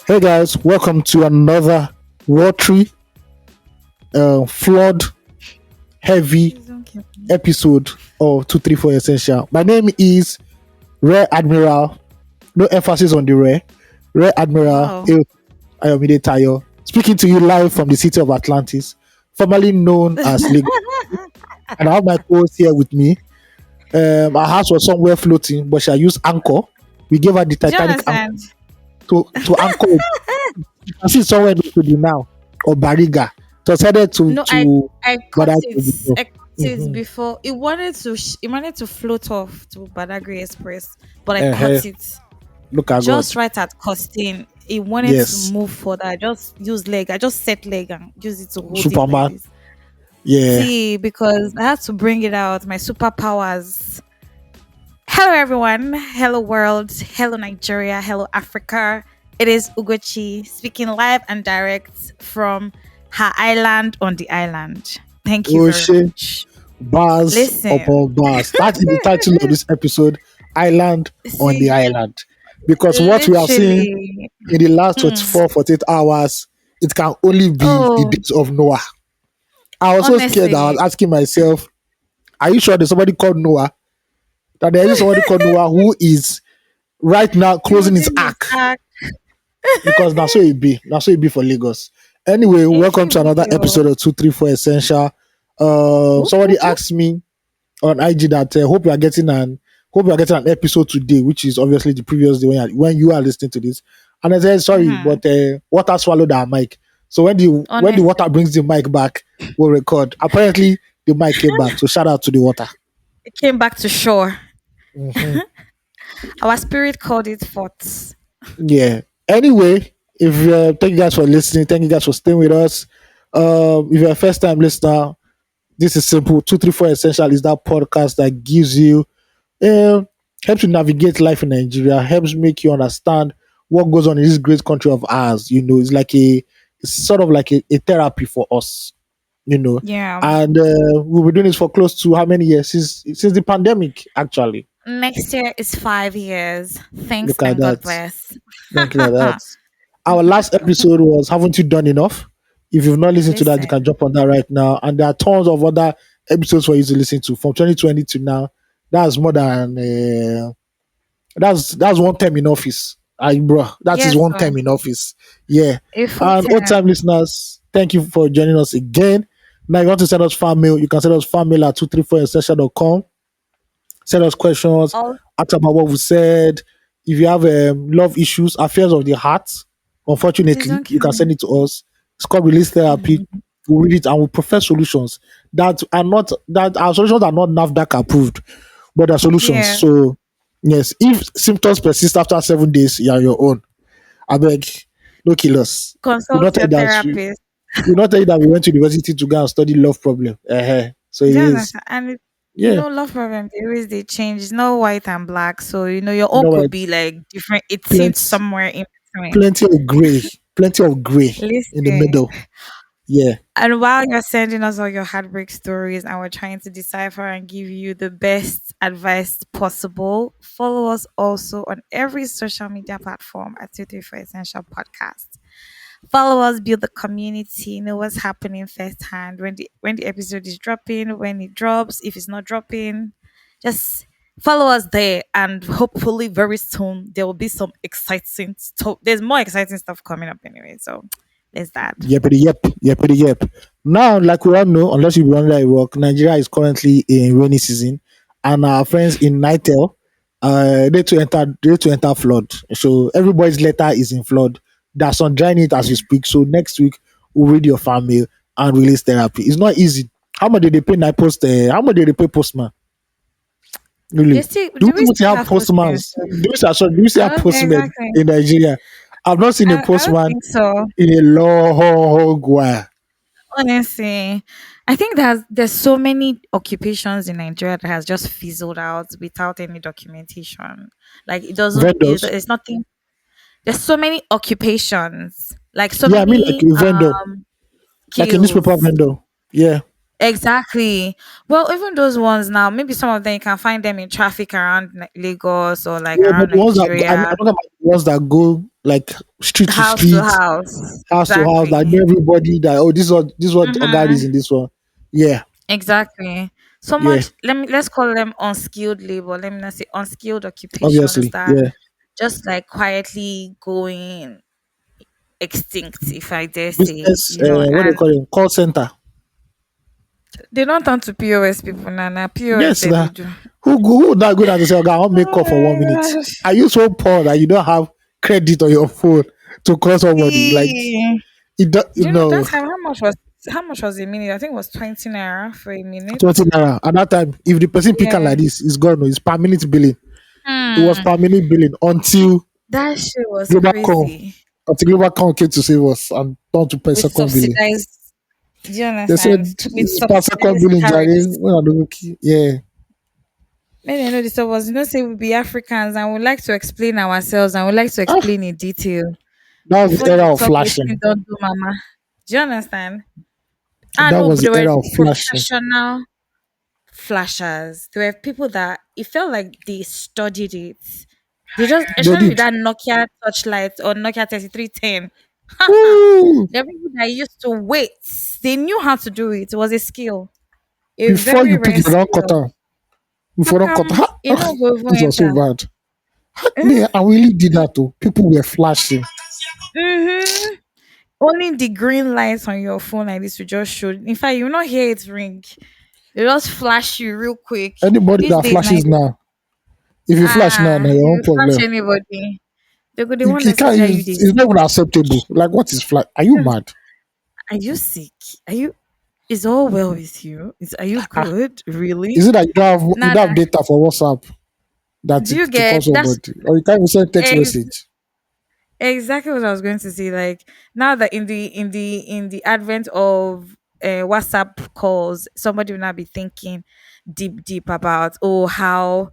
Hey guys, welcome to another watery, flood heavy Please don't kill me. episode of 234 Essential. My name is Rear Admiral, no emphasis on the Rear Admiral Wow. Ayomide Tayo, speaking to you live from the city of Atlantis, formerly known as Lagos. And I have my co-host here with me. Our house was somewhere floating, but she used anchor. We gave her the Do you Titanic anchor understand? to anchor. You can see somewhere in Oshodi now or Bariga. So I decided to No, I to I caught Badagry it. before. I caught it Mm-hmm. before. It wanted to float off to Badagry Express, but I Uh-huh. caught it Look at God. just right at costing. It wanted to Yes. move further. I just use leg. I just set leg and use it to hold it like Superman. this. Yeah. See, because I had to bring it out. My superpowers. Hello, everyone. Hello, world. Hello, Nigeria. Hello, Africa. It is Ugochi speaking live and direct from her island on the island. Thank you very Ocean much. bars Listen, upon bars. That is the title of this episode. Island on the see, island. Because what we have seen literally, in the last mm, 24, 48 hours, it can only be the oh, days of Noah. I was so scared that I was honestly, asking myself, are you sure there's somebody called Noah? That there is somebody called Noah who is right now closing his building his ark, act. because that's so it be for Lagos. Anyway, If welcome you to another will. episode of 234 Essential. Whoop, Somebody whoop, whoop. asked me on IG that hope you are getting an episode today, which is obviously the previous day when you are listening to this. And I said sorry, Mhm. but water swallowed our mic. So when the water Honestly, brings the mic back, we'll record. Apparently, the mic came back. So shout out to the water. it came back to shore. Mhm. Our spirit called it forth. Yeah. Anyway, if thank you guys for listening. Thank you guys for staying with us. If you're a first time listener, this is simple. 234 Essential is that podcast that gives you um helps you navigate life in Nigeria, helps make you understand what goes on in this great country of ours. It's sort of like a therapy for us, you know. Yeah. And we've been doing this for close to how many years? Since the pandemic, actually. Next year is 5 years. Thanks Look at and God that. bless. Thank you for that. Our last episode was Haven't You Done Enough? If you've not listened to that, you can Listen, jump on that right now. And there are tons of other episodes for you to listen to from 2020 to now. That's more than that's one term in office. Bro, that is yes, one term in office. Yeah. a full And old time term. listeners, thank you for joining us again. Now you want to send us fan mail, you can send us fan mail at 234essential.com. Send us questions, All ask about what we said. If you have love issues, affairs of the heart, please unfortunately, don't you kill can me. send it to us. It's called release therapy. Mhm. We'll read it and we'll prefer solutions that our solutions are not NAFDAC approved, but they're solutions. Yeah. So yes, if symptoms persist after 7 days, you're your own. I beg, no kill us. We Consult not tell your you that therapist. we not tell you that we went to university to go and study love problem. So it Do you is. understand? And Yeah. love problem, they always they change. It's not white and black. So your You own know could what? be like different. It tints Plenty somewhere in between. plenty of gray in the Listen. middle. Yeah. And while you're sending us all your heartbreak stories and we're trying to decipher and give you the best advice possible, follow us also on every social media platform at 234 Essential Podcast. Follow us, build the community, know what's happening firsthand when the episode is dropping, when it drops, if it's not dropping. Just follow us there and hopefully very soon there will be some exciting stuff. There's more exciting stuff coming up anyway. So there's that. Yep. Now, like we all know, unless you be under a rock, Nigeria is currently in rainy season, and our friends in Nitel, they to enter flood. So everybody's letter is in flood. There's some drying it as we speak. So next week we'll read your fan mail and release therapy. It's not easy. How much did they pay night post? How much did they pay postman? They Really? still Do do we we even still have have postmen postmans? stuff? Do we still I have don't postmen exactly. in Nigeria? I've not seen a I don't postman think so. in a long while. Honestly, I think there's so many occupations in Nigeria that has just fizzled out without any documentation. Like Vendors. it's nothing. There's so many occupations, like so Yeah, I mean like many a vendor, like a newspaper skills. vendor. Yeah. Exactly. Well, even those ones now, maybe some of them you can find them in traffic around Lagos or like Yeah, but around the ones that I'm Nigeria, talking about the ones that go like street to house to street, house. house to house, like Exactly. everybody that, oh, this one Oga is Mm-hmm. in this one. Yeah, Exactly. So yeah, much. Let's call them unskilled labor. Let me not say unskilled occupations obviously, that yeah. just like quietly going extinct, if I dare say. Business, what do you And call it? Call center. they don't turn to POS people now. Now POS Yes, they nah. do. Who not good at to say, okay, I want make Oh call for 1 minute. my Are gosh. you so poor that you don't have credit on your phone to call somebody? Like See. it, Do you you know that know, time how much was a minute? I think it was 20 naira for a minute. 20 naira. At that time, if the person pick am Yeah. like this, it's gone. It's per minute billing. It was Hmm. per minute billing That shit was Globacom crazy. until Globacom came to save us and turned to per With second billing. subsidized, do you They said understand? With it's per second subsidized billing, Jare. tariffs. When I don't key. Yeah, Maybe I know this was, say we be Africans and we like to explain ourselves and we like to ah, explain in detail. that was the Before you era of talk, waiting flashing. don't do mama. Do you understand? I That know, was but the they were era of flashing. professional flashers. There were people that it felt like they studied it. They just, They especially with did. that Nokia touchlight or Nokia 3310. Woo! There were people that used to wait. They knew how to do it. It was a skill, a Before very you pick rare it, they don't cut skill. am. Before How don't cut am. come you know go This even was so enter? bad. Eh? Me, I really did that too. People were flashing. Mm-hmm. Only the green lights on your phone like this will just show. In fact, you will not hear it ring. They just flash you real quick. Anybody These that days, now, flashes now, if you flash now, na your own you flash problem. anybody. They You, won't you can't necessarily you use. they It's sick. not even acceptable. Like, what is flash? Are you mad? Are you sick? Are you? Is all well with you? Are you Ah, good? Really? is it that you don't Nana, have data for WhatsApp that do you to call get that's somebody, or you can't even send text message? exactly what I was going to say. Like now that in the advent of WhatsApp calls, somebody will now be thinking deep about how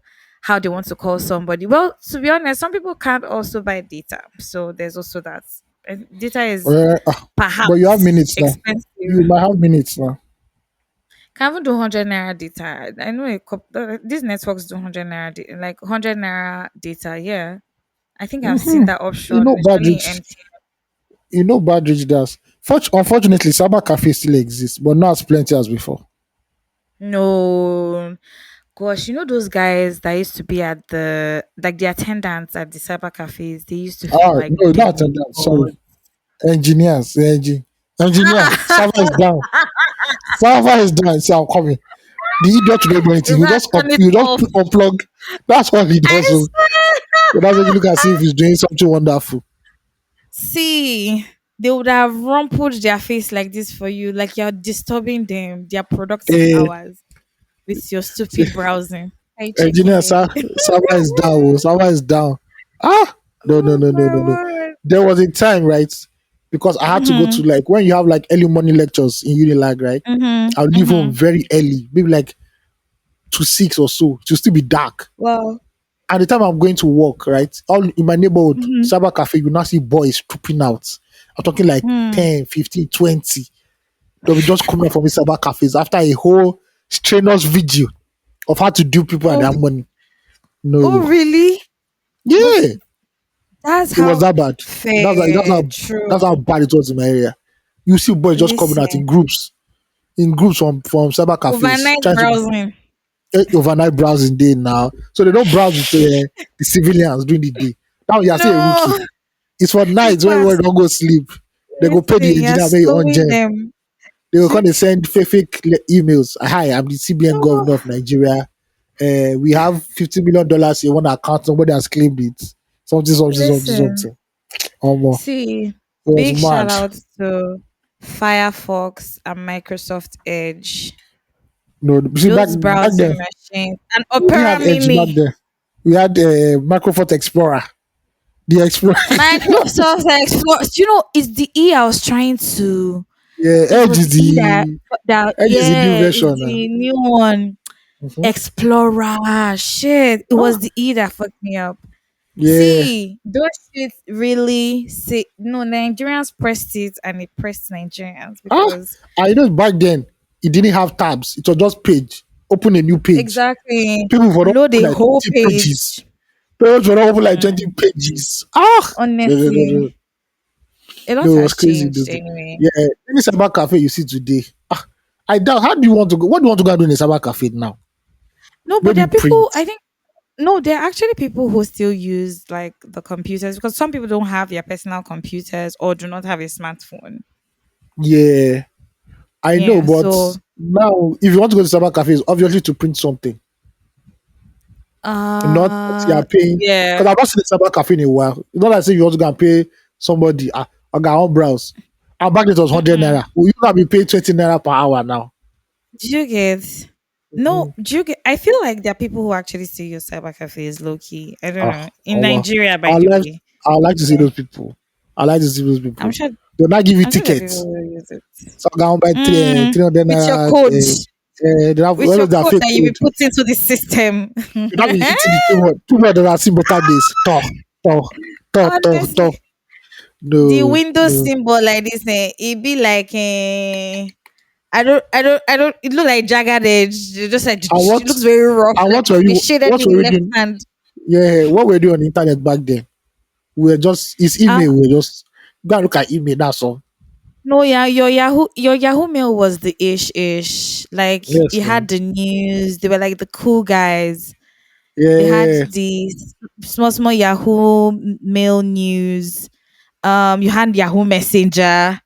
they want to call somebody. Well, to be honest, some people can't also buy data, so there's also that. And data is But you have perhaps minutes now. expensive. You might have minutes now. Can even do 100 naira data. I know these networks do 100 naira, like 100 naira data. Yeah, I think I've seen Hmm. that You option, know, bad especially in rich. MTN. Bad rich does. Unfortunately, cyber cafe still exists, but not as plenty as before. No, gosh, you know those guys that used to be at the attendants at the cyber cafes. They used to feel Ah, like no, not attendant. demigods. Sorry, engineers. Engineer. Server is down. Server is down. See, I'm coming. The idiot will not do anything. If I turn it You just off, unplug. That's what he I does. So swear. that's when you look and see if he's doing something wonderful. See, they would have rumpled their face like this for you, like you're disturbing them, their productive Eh, hours with your stupid browsing. Are you checking engineer, there? server is down. Oh, server is down. Ah, no, no, Oh no, no, my no, no. word. There was a time, right? Because I had to go to, Mm-hmm. like, when you have like early morning lectures in Unilag, right? Mm-hmm. I'll leave home Mm-hmm. very early, maybe like to 6 or so, to still be dark. Well, At the time I'm going to work, right? All in my neighborhood, mm-hmm. cyber cafe, you now see boys trooping out. I'm talking like Hmm. 10, 15, 20. They'll be just coming out from the cyber cafes after a whole strenuous video of how to do people and Oh, their money. oh, No. really? But Yeah. that's It was how that bad. fair, true. That's how bad it was in my area. You see boys just coming out Listen, in groups from cyber cafes, overnight trying to browsing. overnight browsing day now. So they don't browse with the civilians during the day. Now you are still a rookie. No, It's for in nights when fact, everyone don't go sleep. They go pay the listen, you're engineer make on slowing gen. them. They will come and send emails. Hi, I'm the CBN Oh, governor of Nigeria. We have $50 million in one account. Somebody has claimed it. Something, something, something, listen. something. More. See, It was big shout mad. out to Firefox and Microsoft Edge. No, see Those back browsing then machines and we didn't Opera have Edge back Mini. then. We had Microsoft Explorer. The Explorer. Microsoft Explorer. You know, it's the E I was trying to. Yeah, It was the E that Edge is the new yeah, it's version now. the new one. Mhm. Explorer. Shit. It was Ah, the E that fucked me up. yeah. See, those shit really say no, Nigerians pressed it and it pressed Nigerians Ah, because I know back then. it didn't have tabs. It was just page. Open a new page. Exactly. People would open Load a like whole 20 pages. page. People would open like 20 Hmm. pages. Ah, no, no, no, no. Honestly, a lot No, it was has crazy. changed anyway. Yeah, any cyber cafe you see today. Ah, I doubt. How do you want to go? What do you want to go and do in a cyber cafe now? No, but there Maybe are people, print. I think, no, there are actually people who still use like the computers because some people don't have their personal computers or do not have a smartphone. Yeah, I know, Yeah, but so now if you want to go to cyber cafes, obviously to print something, not that you are paying. yeah. Because I've not seen a cyber cafe in a while. It's not like say you want to go and pay somebody. I got on browse. And back then it was 100 Mm-mm. naira. Will you not be paying 20 naira per hour now? Do you get Mhm. no, do you get I feel like there are people who actually still use cyber cafes low key. I don't Ah, know. In oh, well. Nigeria, by I the like way. I like to see Yeah. those people. I like to see those I'm people. sure They'll not give you I'm sure there are people tickets. who use it. So I can buy Mm, 300 with your naira. code. They have With well your of their code fake that you code. be put into the system. You not be hitting the keyboard. Keyboard that I see better days. Talk, talk, talk, talk, talk. Honestly. The No, Windows no. symbol like this, it be like I don't. It look like jagged edge. It just like And it looks very rough. and Like what were they you shaded what the were you left doing? hand. Yeah, what were you doing on the internet back then? We were just it's Ah, email. We were just go and look at email. That's all. no, yeah, your Yahoo mail was the ish. Like Yes, it man. had the news. They were like the cool guys. They had Yeah. the small Yahoo mail news. You had Yahoo Messenger.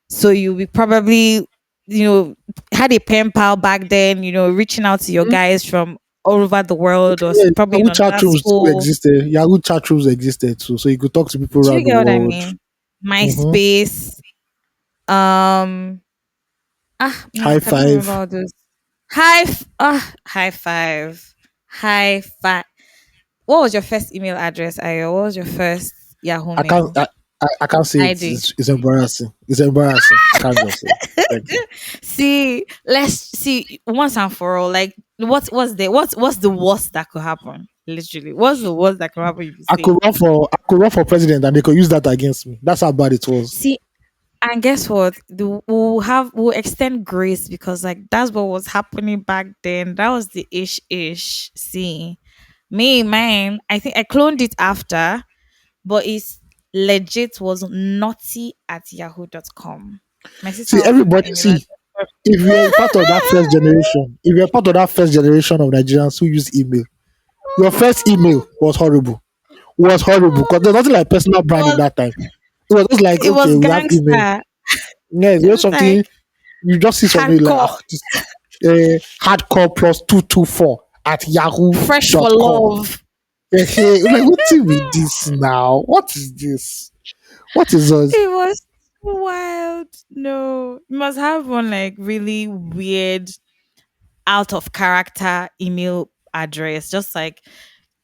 So you be probably, had a pen pal back then, reaching out to your Mhm. guys from all over the world or Yeah, probably in Yahoo chat another rooms too school. existed. Yahoo chat rooms existed too, so you could talk to people Do you around the get what I world. mean? Hmm. MySpace. Um High I cannot remember five. all those. High five. High five. What was your first email address, Ayo? What was your first Yahoo I can't. mail? I can't say it. ID. It's embarrassing. It's embarrassing. I can't just say. Thank you. See, let's see once and for all. Like, what's the worst that could happen? Literally, what's the worst that could happen if you say? I could run for president and they could use that against me. That's how bad it was. See, and guess what? We'll extend grace because like that's what was happening back then. That was the ish. See, me man, I think I cloned it after, but it's legit was naughty at yahoo.com. My sister See, opened that everybody email see address. if you're part of that first generation, if you're part of that first generation of Nigerians who use email, your first email was horrible. Was horrible because there's nothing like personal branding was that time. It was just like it okay, was we have email. gangster. Yeah, It there's was something like you just see something like hardcore, this, hardcore plus 224 at yahoo fresh for dot com. love. Like what with this now? What is this? What is us? It was wild. No, you must have one like really weird, out of character email address.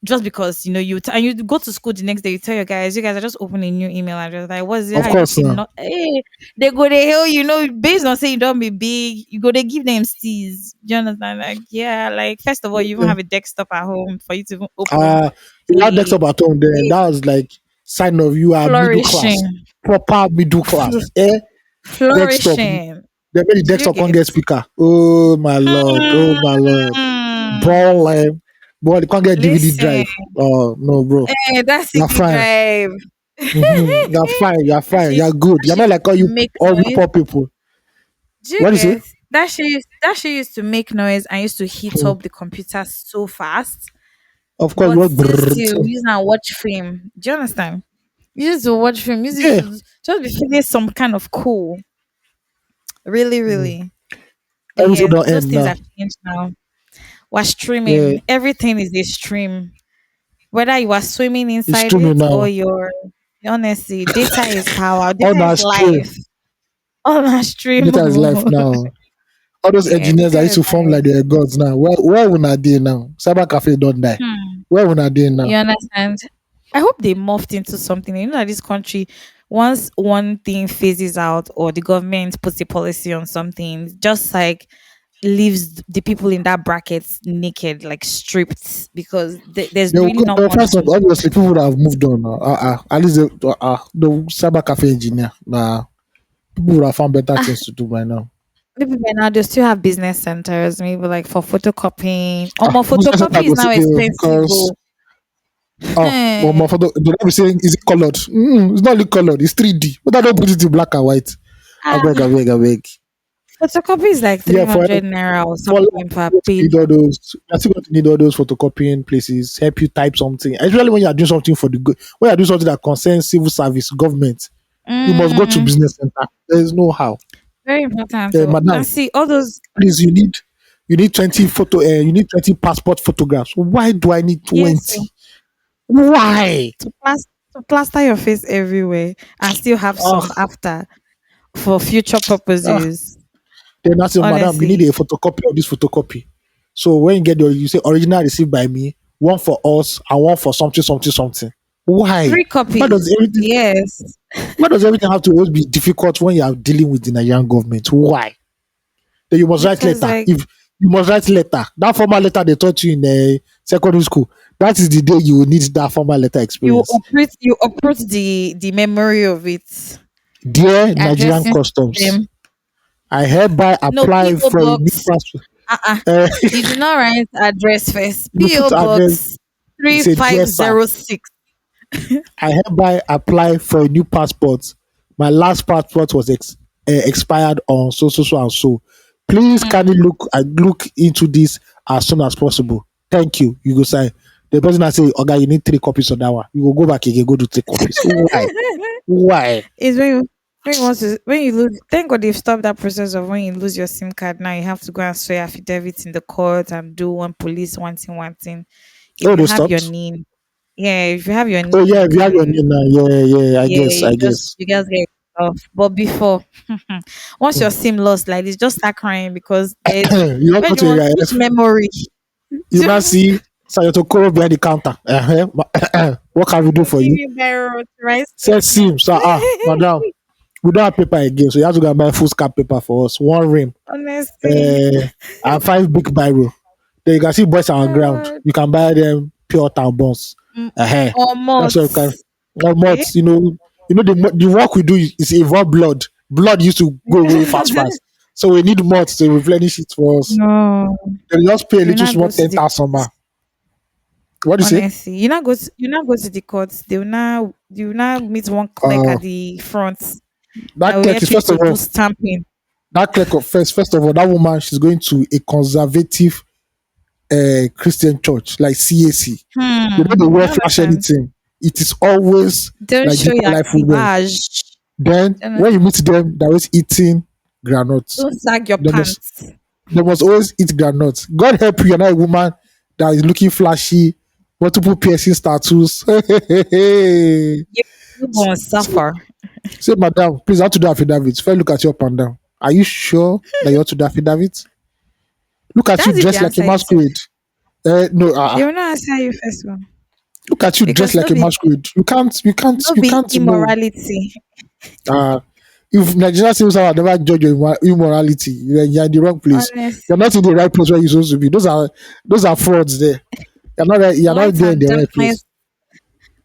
Just because and you go to school the next day, you tell your guys, you guys are just opening a new email address. Like, what's it? Of How you course put in? now. Not hey, they go they hell. Based on saying you don't be big, you go they give them steez. Do you understand? Like, yeah, like first of all, you even Yeah. have a desktop at home for you to even open If you had a, desktop at home, then a that was like sign of you are middle class, flourishing. proper middle class. Desktop. Flourishing. They made the Do you desktop can't get? get speaker. Oh my lord. Oh my lord. Hmm. Ball boy, they can't get DVD Listen, drive. Oh no, bro. that You're CD fine. drive. You're fine. You're That fine. shit You're used, good. that You're shit not used like to make all you noise. poor people. Do you What is it? get that shit used to make noise and used to heat Hmm. up the computer so fast. Of course, But what since brrrr still thing. we use and watch film. Do you understand? You used to watch film. You used Yeah. to just be feeling some kind of cool. Really, Hmm. really. But Everything yeah, don't those end things now. have changed now. We're Yeah. streaming. Everything is a stream. Whether you are swimming It's inside streaming it or now. you're honestly, data is power. On Data our is stream. life. On our stream. Data is life now. All those Yeah, engineers that data used is to form life. like they're gods now. Where when are they now? Cyber cafe don't die. Hmm. Where when are they now? You understand? I hope they morphed into something. That this country, once one thing phases out or the government puts a policy on something, just like leaves the people in that bracket naked, like stripped, because there's They will really go not the much first to. of obviously people would have moved on. At least the cyber cafe engineer. Nah, people would have found better Ah, things to do by now. maybe by now they still have business centers, maybe like for photocopying. Or Ah, more business center photocopy is go see now there expensive. because Oh. but my photo they don't be saying is it colored? It's not really colored, it's 3D. But I don't put it in black and white. I beg, I Ah, beg, I beg. photocopy is like Yeah, 300 naira or for life, something per you're still page. need all those. You're still going to need all those photocopying places. Help you type something, especially when you are doing something for the good. When you are doing something that concerns civil service, government, you must go to Mm, business center. There is no how. very important. So, Madam, and see all those. please, you need 20 photo. You need 20 passport photographs. Why do I need Yes, 20? so Why? to plaster your face everywhere and still have some Oh, after for future ah. purposes. Then I say, madam, you need Honestly, a photocopy of this photocopy. So when you get your, you say original received by me, one for us and one for something, something, something. Why? three Why does copies. everything Yes, why does everything have to always be difficult when you are dealing with the Nigerian government? Why? Then you must write because letter. like If you must write letter, that formal letter they taught you in secondary school, that is the day you will need that formal letter experience. you uproot the memory of it, Dear Nigerian addressing Customs, them. I hereby No apply PO for a new box. passport. Uh-uh. Uh, You do not write address first. you put PO address, box three say dear five sir, zero six. I hereby apply for a new passport. My last passport was expired on so so so and so. Please kindly Hmm. look into this as soon as possible. Thank you. You go sign. The person I say, okay, you need 3 copies of that one. You will go back again, go do 3 copies. Why? Why? Is when you want to when you lose. Thank God they've stopped that process of when you lose your SIM card. Now you have to go and swear affidavit in the court and do one police one thing. If Oh, you they have your stopped. name, yeah, if you have your Oh name, yeah, you if you have your can. name now, yeah, yeah. I Yeah, guess, I guess. you guys get off. But before, once your SIM lost like this, just start crying because there's You don't where go do you to want your which memory? you now see Sayoto Koro behind the counter. What can we do We'll for give you? you better to write Said Sim, statements. so madam, we don't have paper again, so you have to go and buy full scap paper for us. One rim, Honestly. uh, and 5 big biro. Then you can see boys on Oh ground. God. You can buy them pure town buns. Mm, Uh-huh. or That's what you can. mods. Or Eh? mods, the work we do is involve blood. Blood used to go away fast, fast. So we need mods to replenish it for us. No, Then you just pay a you little not small go to ten the thousand ma. courts. What do you say? Honestly, you not go to the courts. They will now meet one clerk Uh, at the front that that will clerk help is you first of to do all, stamping. that clerk of first of all, that woman she's going to a conservative Christian church like CAC. They don't You wear flash understand? anything. It is always Don't show Nigerian your life women. cleavage. Then You when you understand? meet them, they're always eating granuts. Don't sag your They must pants. they must always eat granuts. God help you, you're not a woman that is looking flashy, multiple piercing tattoos. You, you gonna say, suffer. say, madam, please, I have to do affidavit. If I look at you up and down, are you sure that you want to do affidavit? Look at you That's if they dressed like a answer you. Too. masquerade. No, They will not answer you first one look at you dressed because like a masquerade. no You be can't know. immorality. Uh, if Nigerian civil servant never judge your immorality, then you're in the wrong place. You're Honestly, not in the right place where you're supposed to be. Those are frauds there. You're not light there in and the right place. darkness.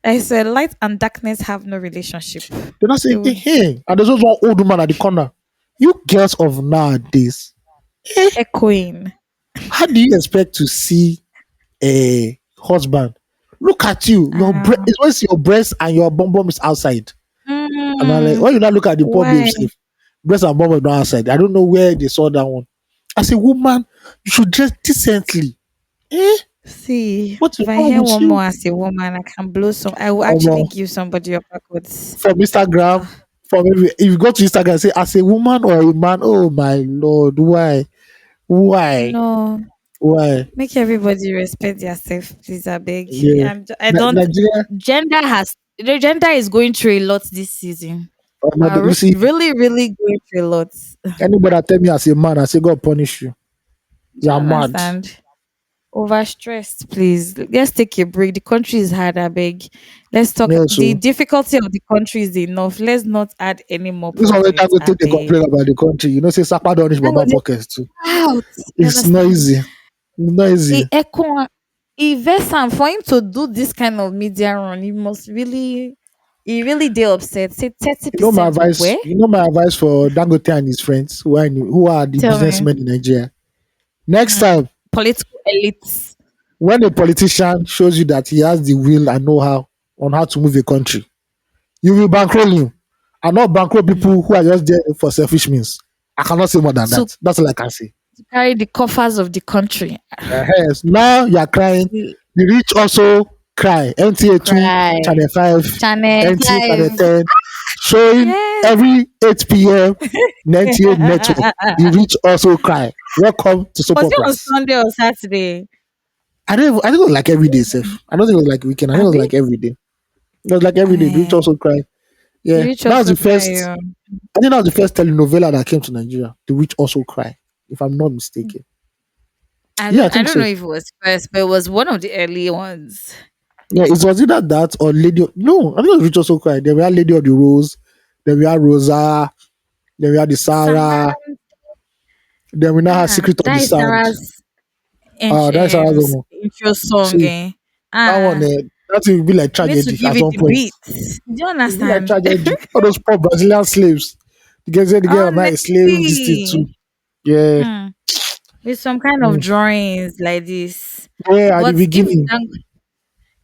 I said light and darkness have no relationship. They're not They saying, hey, will hey. And there's also one old woman at the corner. You girls of nowadays, echoing. how do you expect to see a husband? Look at you. Uh, It's always your breast and your bum bum is outside. And I'm like, mm, when you not look at the poor babe why? safe, breast and bum bum not outside. I don't know where they saw that one. As a woman, you should dress decently. Eh? See, What is if I wrong hear with one you? more as a woman, I can blow some. I will actually Um, give somebody your backwards. from Instagram, Ah, from if you go to Instagram and say, as a woman or a man, oh my lord, why? Why? no, Why? make everybody respect themselves, please. I beg. Yeah. I don't. Nigeria, The gender is going through a lot this season. you see, Really, really going through a lot. anybody that tell me as a man, I say, God punish you. Do You you are mad. understand? Overstressed, please. Let's take a break. The country is hard, I beg. Let's talk. Yeah, The so difficulty of the country is enough. Let's not add any more this one time problems, we I take they beg. complain about the country. You know, say Sapa don't reach That Baba was it. pockets too. Out. You It's understand? noisy. He Noisy. echo. He vex am for him to do this kind of media run. He must really. He really did upset. Say thirty You know my percent advice. where? You know my advice for Dangote and his friends who are the Tell me. businessmen in Nigeria. Next Mm. time, Political elites. when a politician shows you that he has the will and know-how on how to move a country, you will bankroll him, and not bankroll Mm. people who are just there for selfish means. I cannot say more than To that. That's all I can say. carry the coffers of the country. Yes. Now you are crying. See, The rich also cry. NTA 2, cry. Channel 5, Channel NTA Channel 5. 10, showing Yes. every 8 p.m. NTA network. The rich also cry. Welcome to Soap Was it on Operas. Sunday or Saturday? I don't like every day, Seth. I don't think it was like weekend. I think it was Abi? like every day. It was like every day. The rich Eh, also cry. the Yeah. rich That was also the cry. first, I think that was the first telenovela that came to Nigeria. The rich also cry, if I'm not mistaken. Yeah, I I think don't know so. if it was first, but it was one of the early ones. Yeah, it was either that or Lady. No, I think it was Rich Also Cry. Then we had Lady of the Rose. Then we had Rosa. Then we had the Sarah. Samantha, Then we now have Secret of the that is Sand. Sarah's That's another one. intro song. See, Eh? that one, Ah, that will be like you need to tragedy give at it one the point. beats. Do you It will be like understand? tragedy. All those poor Brazilian slaves. You can say the girl might slave this thing too. Honestly, Yeah. hmm, with some kind of Mm. drawings like this. Yeah, at the But beginning.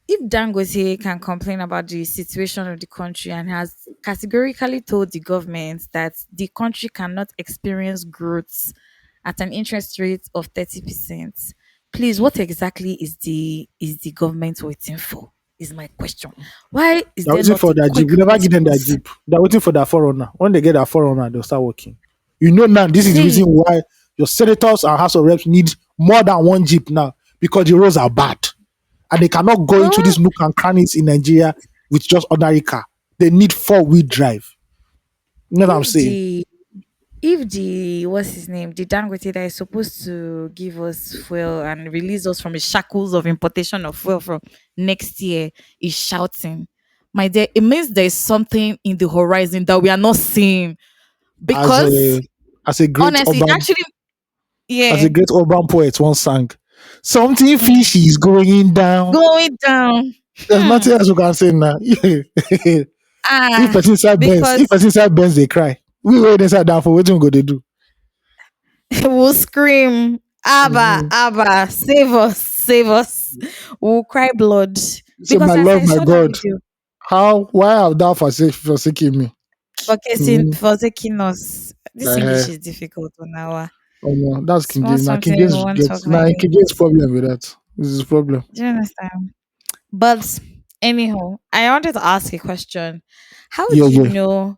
if Dangote can complain about the situation of the country and has categorically told the government that the country cannot experience growth at an interest rate of 30%, please, what exactly is the government waiting for? Is my question. Why is They're there waiting not for a that jeep. quick We never give them that response? jeep. They're waiting for that forerunner. When they get that forerunner, they'll start working. You know now, this is the See, reason why your senators and House of Reps need more than one jeep now because the roads are bad. And they cannot go into well, these nook and crannies in Nigeria with just ordinary car. They need four-wheel drive. You know what I'm if saying? the if the what's his name, the Dangote that is supposed to give us fuel and release us from the shackles of importation of fuel from next year is shouting, my dear, it means there is something in the horizon that we are not seeing. As Because a as a great honestly, urban actually, as a yeah, great urban poet once sang, something mm, fishy is going down. going down. There's nothing Hmm. else we can say now. If Ah, person inside Benz, because if person inside Benz, they cry. We wait inside down for what we go they do. we'll scream, Abba, Mhm. Abba, save us, save us. We'll cry blood. Say, Because my as love, I my saw that God, video, why have thou forsaken me? focusing Mm-hmm. for taking us. This Uh, English is difficult on our. that's It's King not James. Now King something we James want to talk gets like King James this. problem with that. This is his problem. Do you understand? But anyhow, I wanted to ask a question. How Yeah, do you yeah. know?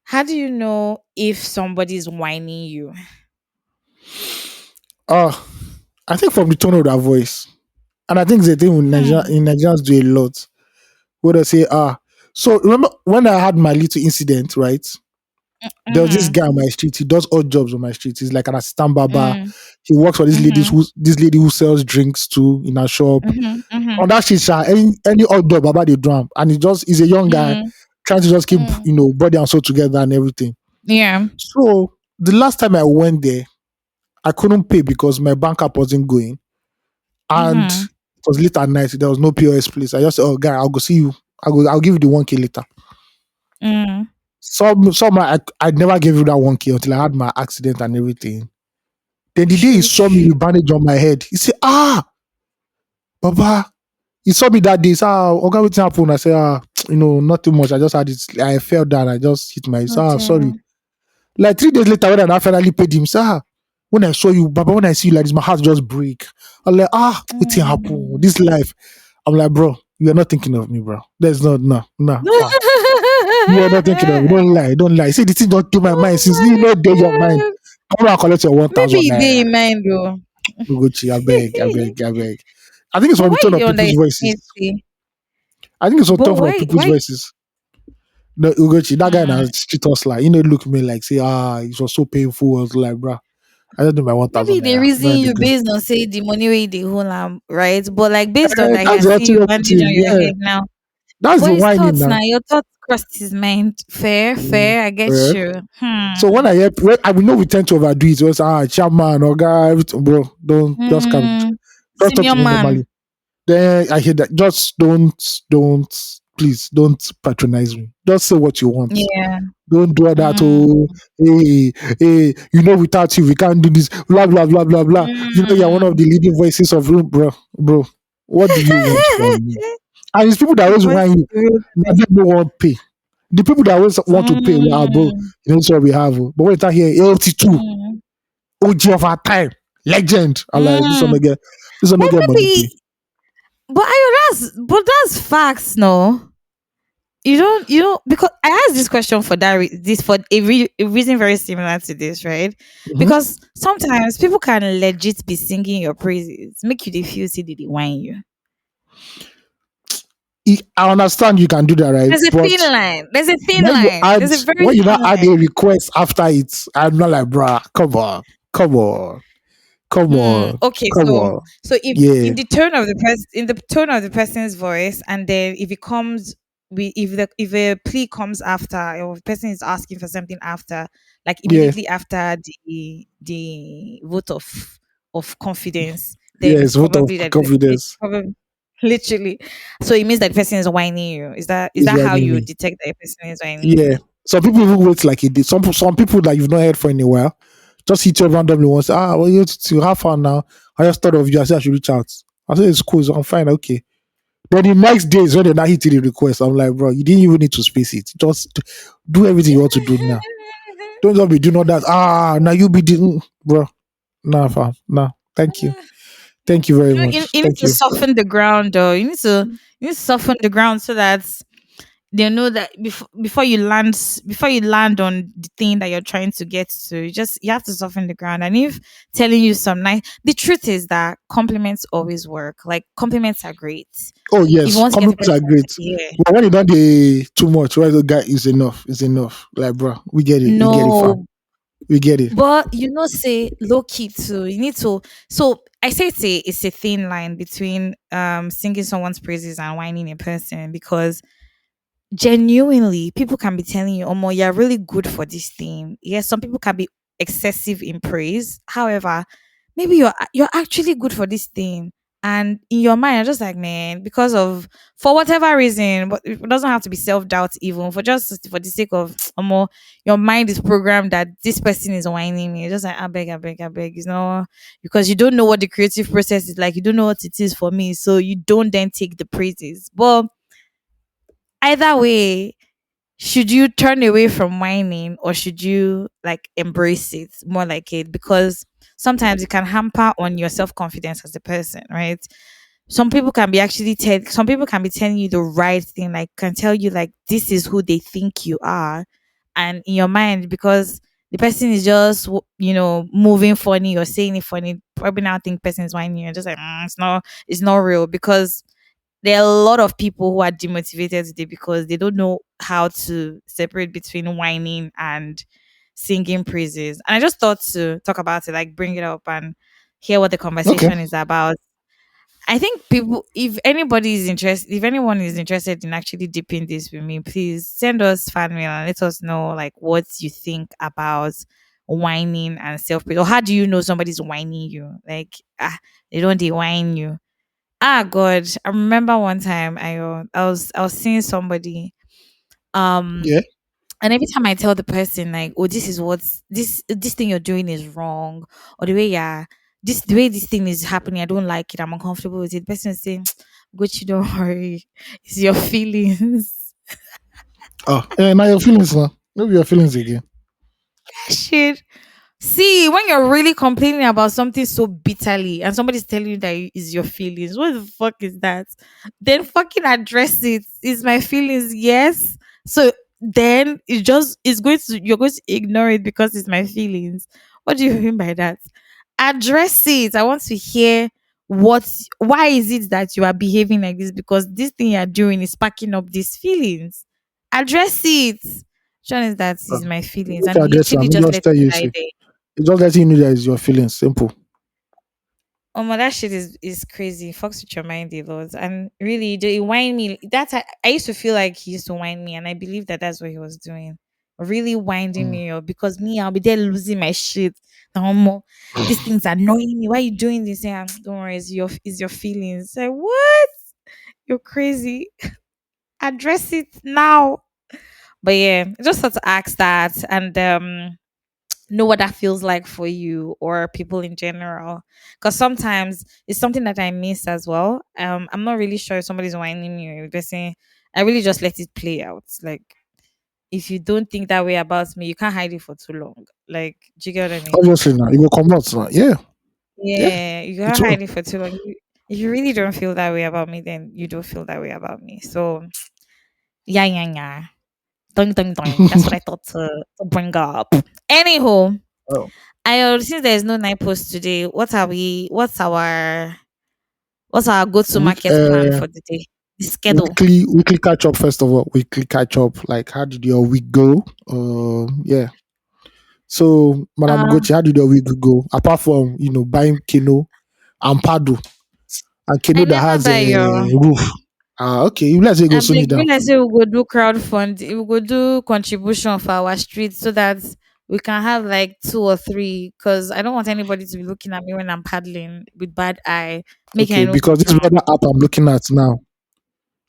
How do you know if somebody's whining you? Ah, I think from the tone of their voice, and I think the thing with Hmm. Nigerians do a lot. Where they say, so remember when I had my little incident, right? There was this Mm-hmm. guy on my street. He does odd jobs on my street. He's like an assistant barber. Mm-hmm. He works for Mm-hmm. this lady who sells drinks too in her shop. Mm-hmm. On that shit, sha, any odd job about the drum, and he's a young guy Mm-hmm. trying to just keep Mm-hmm. body and soul together and everything. Yeah. So the last time I went there, I couldn't pay because my bank app wasn't going, and Mm-hmm. it was late at night. There was no POS place. I just said, "Oh, guy, I'll go see you. I'll give you the 1K later." Mm-hmm. I never gave you that 1K until I had my accident and everything. Then the day he saw me with bandage on my head, he said, Baba, he saw me that day. He said, okay, what happened? I said, not too much. I just had it. I fell down. I just hit my, he Oh said, sorry. dear. Like 3 days later, when I now finally paid him, he said, when I saw you, Baba, when I see you like this, my heart just break. I'm like, what happened? Mm. This life. I'm like, bro, you are not thinking of me, bro. There's no, no, no. You are not thinking of me. Don't lie. Don't lie. See, the thing don't do my mind. Oh Since you know, day your mind. my god. Come and collect your Maybe 1,000 he naira. did in mind though. Ugochi, I beg, I beg, I beg. I think it's But from the why tone you of don't people's voices. underestimate it? I think it's from the But tone of people's why voices. No, Ugochi, that guy now hmm, street hustler. Look at me like say, it was so painful. I was like, bruh, I just do my one maybe thousand they naira. reason Very you good. based on say the money where they hold right? But like based on that he That's can the see you ultimate bandage on thing. your Yeah, head now. that's But the his whining thoughts now. now, your thoughts crossed his mind. Fair, Mm, fair, I get yeah. you. So when I we know we tend to overdo it. So it's chairman or guy, everything, bro. Don't just come. Hmm. Just talk Senior to me man. normally. Then I hear that. Just don't. please don't patronize me. Just say what you want. Yeah. Don't do all that. Mm. Oh, hey, hey, without you, we can't do this. Blah blah blah blah blah. You're one of Mm. the leading voices of room, bro, bro. What do you want from me? And it's people that always What's want you. the real They don't want to pay. The people that always want to pay, well, bro, Mm. that's what we have. Oh. But when it's here, AOT2, Mm. OG of our time, legend. I like this one Mm. again. This one But again money pay. maybe, but that's facts, no. You don't because I asked this question for this for a reason very similar to this, right? Mhm. Because sometimes people can legit be singing your praises, make you dey feel say they whine you. I understand you can do that, right? There's a But thin line. There's a thin line. There's a very when you thin not add line. a request after it, I'm not like, bruh, come on, come on, come on, Okay, come so on. if Yeah, in the tone of the person's voice, and then if it comes, if a plea comes after, or if the person is asking for something after, like yeah, immediately after the vote of confidence, then yes, it's vote of probably that it's confidence probably literally. So it means that the person is whining you. Is is that what I how you mean. detect that a person is whining Yeah. you? Some people even wait like it did. Some people that you've not heard for in a while just hit you randomly once. Well, you to have fun now. I just thought of you. I said I should reach out. I said it's cool. So I'm fine. Okay. Then the next day is when they not hit the request. I'm like, bro, you didn't even need to space it. Just do everything you want to do now. Don't just be doing all that. Now you be doing, bro. Nah, fam. Nah. Thank you. Thank you very much. You need Thank to you. soften the ground, though. You need to soften the ground so that they know that before you land on the thing that you're trying to get to, you have to soften the ground. And if telling you some nice, the truth is that compliments always work. Like compliments are great. Oh If you yes, want to get a compliments are person, great. yeah. But when you don't too much, right? The guy is enough. Is enough. Like, bro, we get it. We get it, fam. No, We get it. but say low key too. You need to. So I say it's a thin line between singing someone's praises and whining a person, because genuinely people can be telling you, oh more, you're really good for this thing. Yes, some people can be excessive in praise. However, maybe you're actually good for this thing, and in your mind you're just like, man, because of, for whatever reason, but it doesn't have to be self-doubt, even for just for the sake of more, your mind is programmed that this person is whining me. You're just like, I beg, because you don't know what the creative process is like, you don't know what it is for me, so you don't then take the praises. But either way, should you turn away from whining, or should you like embrace it more like it? Because sometimes it can hamper on your self-confidence as a person, right? Some people can be telling you the right thing, like can tell you like this is who they think you are, and in your mind, because the person is just moving funny or saying it funny, probably now think person is whining, you're just like, it's not real, because there are a lot of people who are demotivated today because they don't know how to separate between whining and singing praises. And I just thought to talk about it, like bring it up and hear what the Okay. conversation is about. I think people, if anyone is interested in actually deeping this with me, please send us fan mail and let us know like what you think about whining and self praise, or how do you know somebody's whining you? Like, they don't they whine you? God, I remember one time I was seeing somebody, um Yeah. and every time I tell the person like, oh, this is what this thing you're doing is wrong, or the way this thing is happening, I don't like it, I'm uncomfortable with it. The person is saying, Gucci, don't worry, it's your feelings. Now your feelings, man. Maybe your feelings again. Shit. See, when you're really complaining about something so bitterly and somebody's telling you that is your feelings, what the fuck is that? Then fucking address it. It's my feelings, yes. So then you're going to ignore it because it's my feelings. What do you mean by that? Address it. I want to hear why is it that you are behaving like this? Because this thing you're doing is packing up these feelings. Address it. Sean is that Uh, is my feelings, if you and address literally them, just just let tell it you, die see. there. It's just letting you know that it's your feelings. Simple. Oh my, that shit is crazy. Fucks with your mind a lot. And really, do it whine me. I used to feel like he used to whine me, and I believe that that's what he was doing, really winding Mm. me up. Because me, I'll be there losing my shit. No more. These things annoying me. Why are you doing this? Yeah, don't worry, it's your feelings. Like what? You're crazy. Address it now. But yeah, I just had to ask that and know what that feels like for you or people in general. Because sometimes it's something that I miss as well. I'm not really sure if somebody's whining me or if they're saying I really just let it play out. Like if you don't think that way about me, you can't hide it for too long. Like, do you get what I mean? Obviously now, it will come out now. Yeah, yeah, Yeah, you it can't will. hide it for too long. If you really don't feel that way about me, then you don't feel that way about me. So yeah, yeah, yeah. Ding, ding, ding. That's what I thought to bring up. Anywho, Oh, since there's no night post today, what's our go to week, market plan for the day? The schedule. weekly catch up first of all. Weekly catch up. Like, how did your week go? Yeah. So, Madam Uh Ugochi, how did your week go? Apart from buying Kino and Pado and I Kino that never has buy your a roof. Ah, okay. You let's say go I soon beg it when down. I say we go do crowdfund, we go do contribution for our street so that we can have like two or three because I don't want anybody to be looking at me when I'm paddling with bad eye, making I Okay, no go because this is drown. what the app I'm looking at now.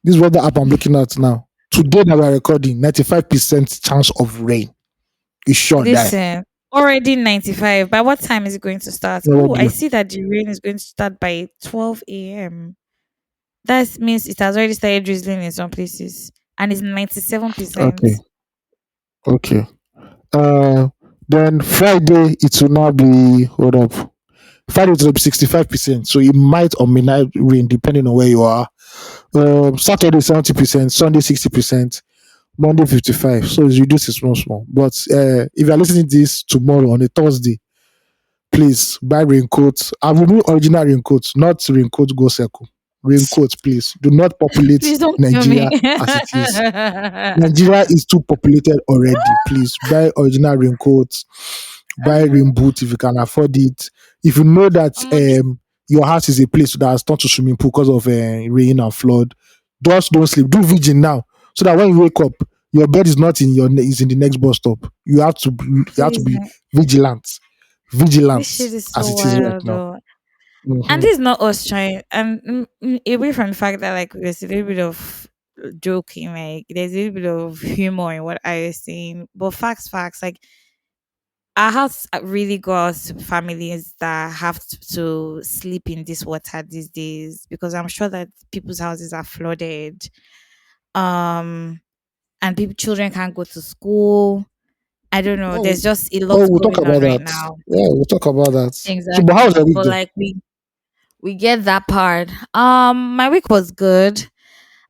This is what the app I'm looking at now. Today that we're recording, 95% chance of rain. It's sure die. Listen, already 95. By what time is it going to start? Oh, I Already. see that the rain is going to start by 12 a.m. That means it has already started drizzling in some places and it's 97%. Okay. Okay. Uh, then Friday it will now be hold up. Friday it will be 65%. So it might or may not rain depending on where you are. Saturday 70%, Sunday 60%, Monday 55. So it's reduced small small. But if you're listening to this tomorrow on a Thursday, please buy raincoats. I will mean original raincoats, not raincoat go circle. Raincoats, please. Do not populate Please don't kill Nigeria me. as it is. Nigeria is too populated already. Please buy original raincoats, buy rain boots if you can afford it. If you know that This your house is a place that has turned to swimming pool because of rain and flood, just don't sleep. Do vigil now, so that when you wake up, your bed is not in is in the next bus stop. You have to please, be vigilant, vigilant this shit is as so it is right wild now. though. And Hmm. this is not us trying and away from the fact that like there's a little bit of joking, like there's a little bit of humor in what I was saying. But facts, like our house really goes to families that have to sleep in this water these days because I'm sure that people's houses are flooded. Um and people children can't go to school. I don't know. Oh, There's just a lot oh, we'll talk going on about right that. now. Yeah, we'll talk about that. So, but how's Exactly. your week But though? like we get that part. My week was good.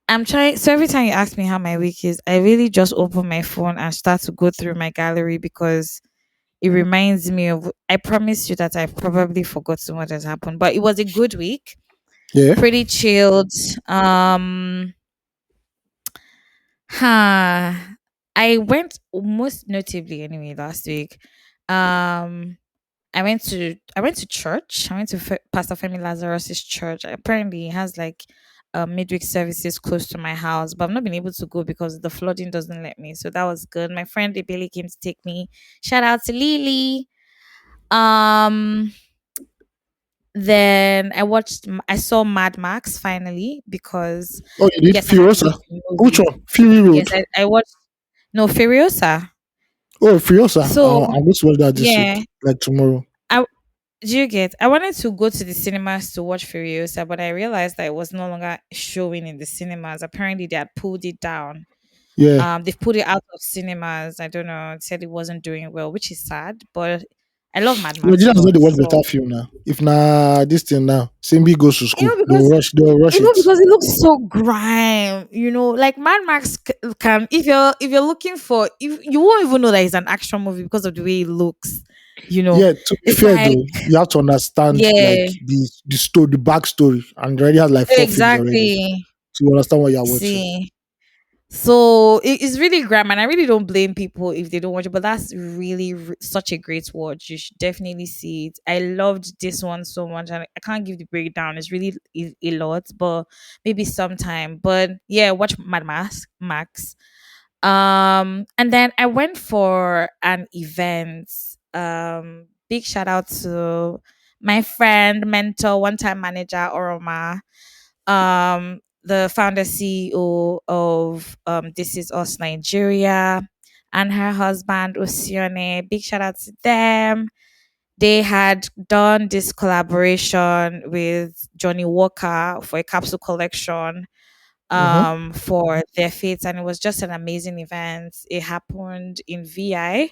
I'm trying so every time you ask me how my week is, I really just open my phone and start to go through my gallery because it reminds me of I promise you that I've probably forgotten what has happened. But it was a good week. Yeah. Pretty chilled. Huh. I went most notably anyway last week. Um I went to church. I went to Pastor Femi Lazarus's church. Apparently, he has like midweek services close to my house, but I've not been able to go because the flooding doesn't let me. So that was good. My friend Ibeli came to take me. Shout out to Lily. Um, then I saw Mad Max finally because Oh, you did yes, I had to wait Furiosa. for the Which movie. one? Fury Yes, Road. I watched no Furiosa. Oh, Furiosa. So I'm going to watch that this week, yeah, like tomorrow. I do you get? I wanted to go to the cinemas to watch Furiosa, but I realized that it was no longer showing in the cinemas. Apparently, they had pulled it down. Yeah. They've put it out of cinemas. I don't know. It said it wasn't doing well, which is sad. But I love Mad Max a Nigerians know lot. they watch So better film now. If na this thing now, Simbi goes to school, because they'll rush it. because it looks so grime. Like Mad Max can if you're looking for if you won't even know that it's an action movie because of the way it looks. You know, Yeah, to be it's fair like though, you have to understand like yeah, the story, the backstory, and it already has like four films already. exactly. So you understand what you're watching. See. So it's really grand, and I really don't blame people if they don't watch it. But that's really such a great watch. You should definitely see it. I loved this one so much, and I can't give the breakdown. It's really a lot, but maybe sometime. But yeah, watch Mad Max. And then I went for an event. Big shout out to my friend, mentor, one time manager, Oroma. the founder CEO of This Is Us Nigeria, and her husband Osione. Big shout out to them. They had done this collaboration with Johnny Walker for a capsule collection Mm-hmm. for their fates, and it was just an amazing event. It happened in VI,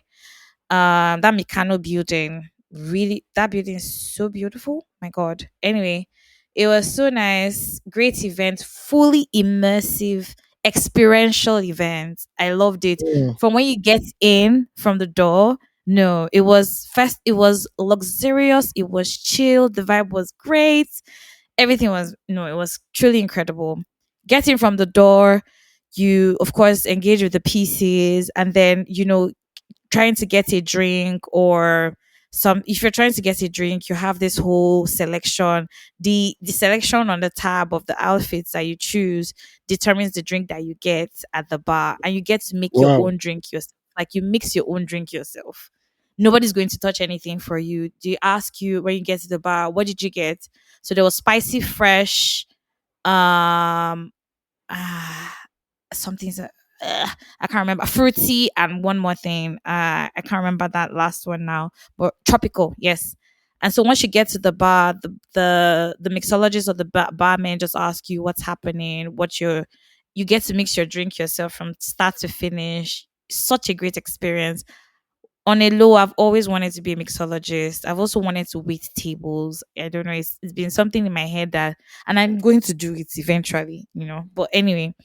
that Mikano building. Really, that building is so beautiful. My God. Anyway, it was so nice. Great event, fully immersive, experiential event. I loved it. Mm. From when you get in from the door, no, it was first, it was luxurious, it was chill, the vibe was great. Everything was, no, it was truly incredible. Getting from the door, you of course engage with the pieces, and then trying to get a drink, or some, if you're trying to get a drink, you have this whole selection. The selection on the tab of the outfits that you choose determines the drink that you get at the bar, and you get to make your Wow. own drink yourself. Like, you mix your own drink yourself. Nobody's going to touch anything for you. They ask you when you get to the bar, what did you get? So there was spicy fresh, um ah, something, I can't remember, fruity, and one more thing. I can't remember that last one now, but tropical, yes. And so once you get to the bar, the mixologist or the barman just ask you what's happening, you get to mix your drink yourself from start to finish. Such a great experience. On a low, I've always wanted to be a mixologist. I've also wanted to wait tables. I don't know. It's been something in my head that, and I'm going to do it eventually. But anyway,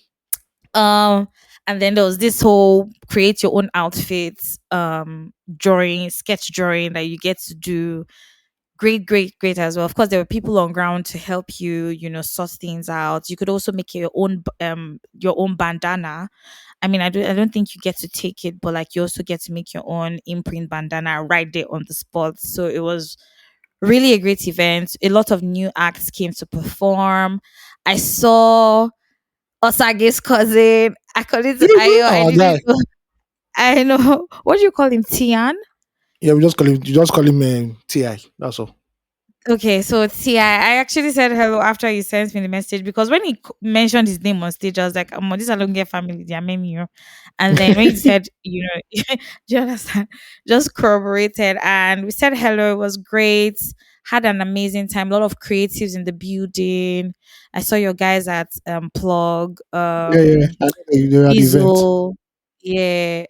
um, and then there was this whole create your own outfits, drawing, sketch drawing that you get to do. Great, great, great as well. Of course, there were people on ground to help you, sort things out. You could also make your own bandana. I mean, I don't think you get to take it, but like, you also get to make your own imprint bandana right there on the spot. So it was really a great event. A lot of new acts came to perform. I saw Osage's cousin. According to Ayo, I Oh, didn't guy. know. I know. What do you call him? Tian? Yeah, we just call him. You just call him Ti. That's all. Okay, so Ti, I actually said hello after he sent me the message, because when he mentioned his name on stage, I was like, this Alonge family, they are many. And then when he said, do you understand? Just corroborated, and we said hello. It was great. Had an amazing time. A lot of creatives in the building. I saw your guys at Plug. Yeah, yeah. I know they were at the event. Diesel, yeah,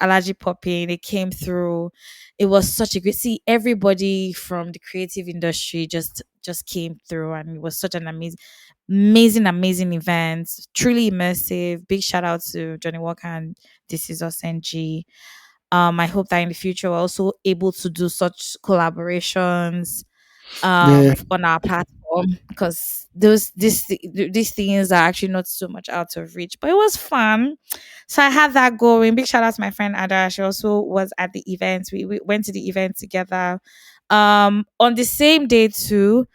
Allergy Popping, they came through. It was such a great, see, everybody from the creative industry just came through, and it was such an amazing event. Truly immersive. Big shout out to Johnny Walker and This Is Us NG. I hope that in the future we're also able to do such collaborations Yeah, on our platform, because these things are actually not so much out of reach, but it was fun. So I had that going. Big shout out to my friend Ada. She also was at the event. We went to the event together. On the same day too,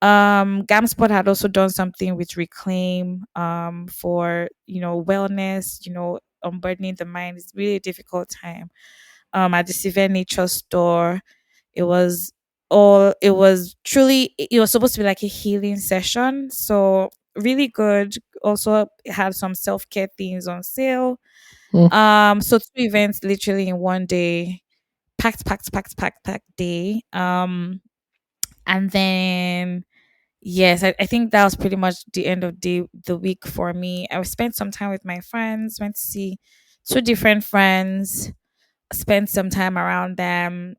Gamspot had also done something with Reclaim, for wellness, unburdening the mind. It's really a difficult time. At the Severe Nature store, it was it was truly, it was supposed to be like a healing session. So really good. Also, it had some self-care things on sale. mm, So two events literally in one day. Packed day. And then, yes, I think that was pretty much the end of the week for me. I spent some time with my friends, went to see two different friends, spent some time around them.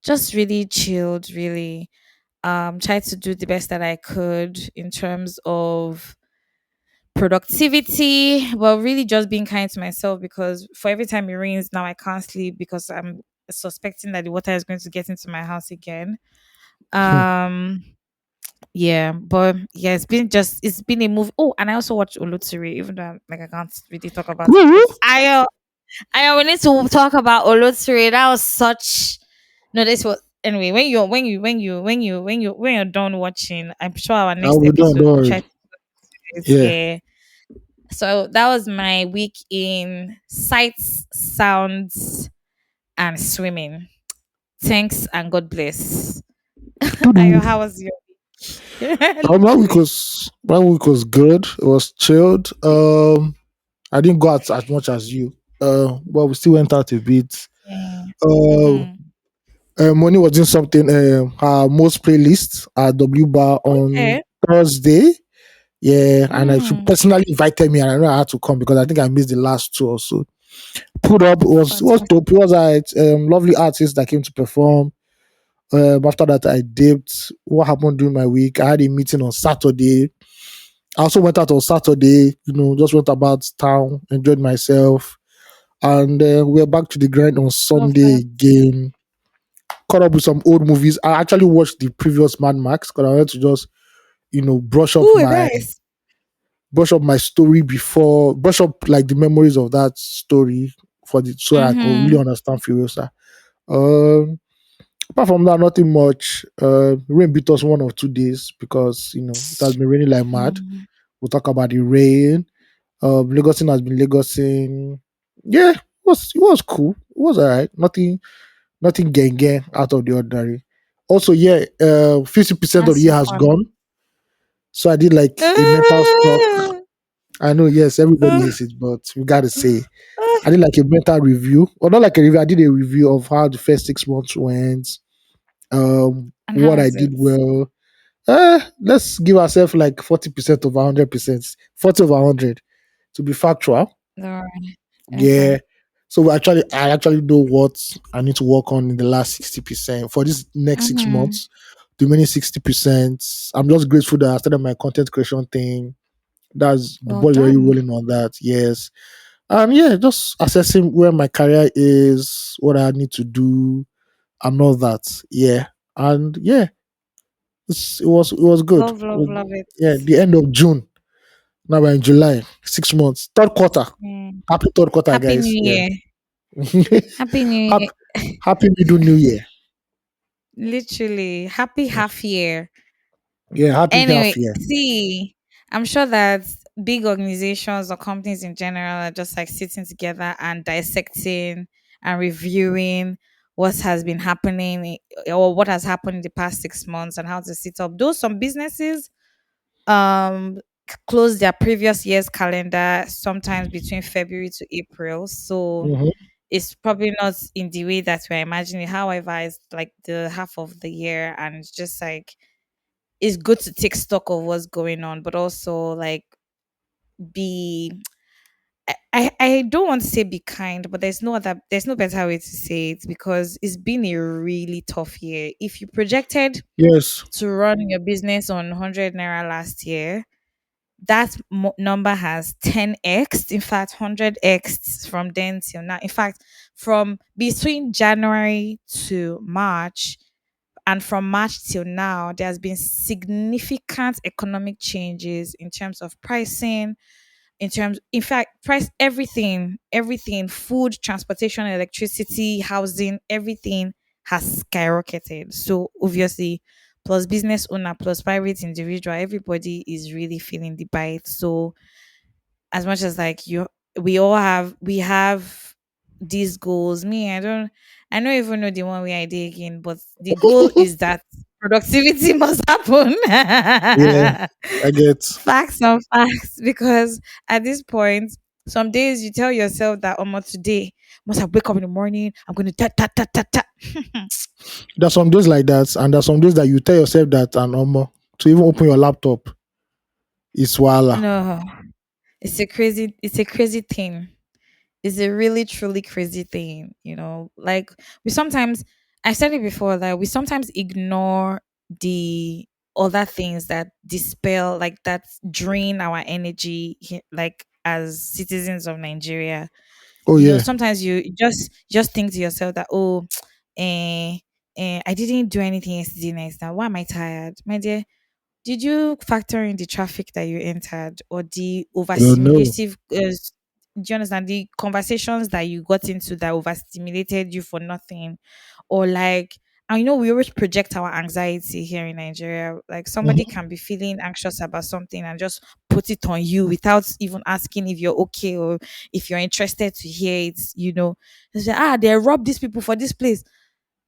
Just really chilled, really. Tried to do the best that I could in terms of productivity, but really just being kind to myself, because for every time it rains now I can't sleep, because I'm suspecting that the water is going to get into my house again. mm. Um yeah, but yeah, it's been a move. Oh, and I also watched Olotsuri, even though like I can't really talk about it. Woo-woo. I we need to talk about Olotsuri. That was such, no, this was, anyway, when you're done watching, I'm sure our I'll next be done. episode Don't will worry. try to do this. Yeah. Yeah. So that was my week in sights, sounds, and swimming. Thanks and God bless. Ayo, Doo-doo. how was your? Literally. My week was good. It was chilled. I didn't go out as much as you. But we still went out a bit. Yeah. Uh, Mm-hmm. Money was doing something. Her most playlist at W Bar on Okay. Thursday. Yeah, and she Mm. personally invited me, and I know I had to come because I think I missed the last two or so. Put up was Fantastic. dope. It was lovely artists that came to perform. After that, I dipped. What happened during my week? I had a meeting on Saturday. I also went out on Saturday. Just went about town, enjoyed myself, and we're back to the grind on Love Sunday that. again. Caught up with some old movies. I actually watched the previous Mad Max because I wanted to just brush up Ooh, my nice. story before brush up like the memories of that story so that I could really Mm-hmm. understand Furiosa. Um, Apart from that, nothing much. Rain beat us 1 or 2 days because it has been raining like mad. Mm. We'll talk about the rain. Lagosing has been Lagosing. Yeah, it was cool. It was alright. Nothing gang out of the ordinary. Also, yeah, 50% of the That's year so has fun. gone. So I did like a mental stock. I know, yes, everybody hates it, but we gotta say I did like a mental review, or not like a review. I did a review of how the first 6 months went, And how what I was did it? well. Let's give ourselves like 40% of 100%, 40 over 100 to be factual. Alright. Yeah. Okay. So I actually know what I need to work on in the last 60% for this next six Mm-hmm. months. The remaining 60%, I'm just grateful that I started my content creation thing. That's the Well ball is already done. rolling on that. Yes. Yeah, just assessing where my career is, what I need to do, and all that. Yeah. And yeah, it was good. Love, love, love it. Yeah, the end of June. Now we're in July. 6 months. Third quarter. Mm. Happy third quarter, Happy guys. New Yeah. Year. Happy New happy, Year. happy middle new year. Literally. Happy half year. Yeah, happy half Anyway, year. see, I'm sure that big organizations or companies in general are just like sitting together and dissecting and reviewing what has been happening or what has happened in the past 6 months and how to sit up. Though some businesses close their previous year's calendar sometimes between February to April. So Mhm. it's probably not in the way that we're imagining. However, it's like the half of the year and it's just like it's good to take stock of what's going on, but also like be I don't want to say be kind, but there's no better way to say it because it's been a really tough year. If you projected Yes. to run your business on 100 naira last year, that number has 10x, in fact 100x from then till now. In fact, from between January to March, and from March till now, there has been significant economic changes in terms of pricing, in fact, price everything, food, transportation, electricity, housing, everything has skyrocketed. So obviously, plus business owner, plus private individual, everybody is really feeling the bite. So as much as like we have these goals. I don't even know the one way I did again, but the goal is that productivity must happen. Yeah, I get. Facts on facts. Because at this point, some days you tell yourself that today must I wake up in the morning, I'm gonna ta ta ta ta ta. There's some days like that, and there's some days that you tell yourself that and to even open your laptop is wala. No, it's a crazy thing. Is a really truly crazy thing, like we sometimes, I said it before, that we sometimes ignore the other things that dispel, like that drain our energy like as citizens of Nigeria. Oh yeah. Sometimes you just think to yourself that, oh, eh, I didn't do anything yesterday night, now why am I tired, my dear? Did you factor in the traffic that you entered or the Oh no. overstimulative? Do you understand the conversations that you got into that overstimulated you for nothing? Or like, I know we always project our anxiety here in Nigeria. Like somebody Mhm. can be feeling anxious about something and just put it on you without even asking if you're okay or if you're interested to hear it. They say, they rob these people for this place.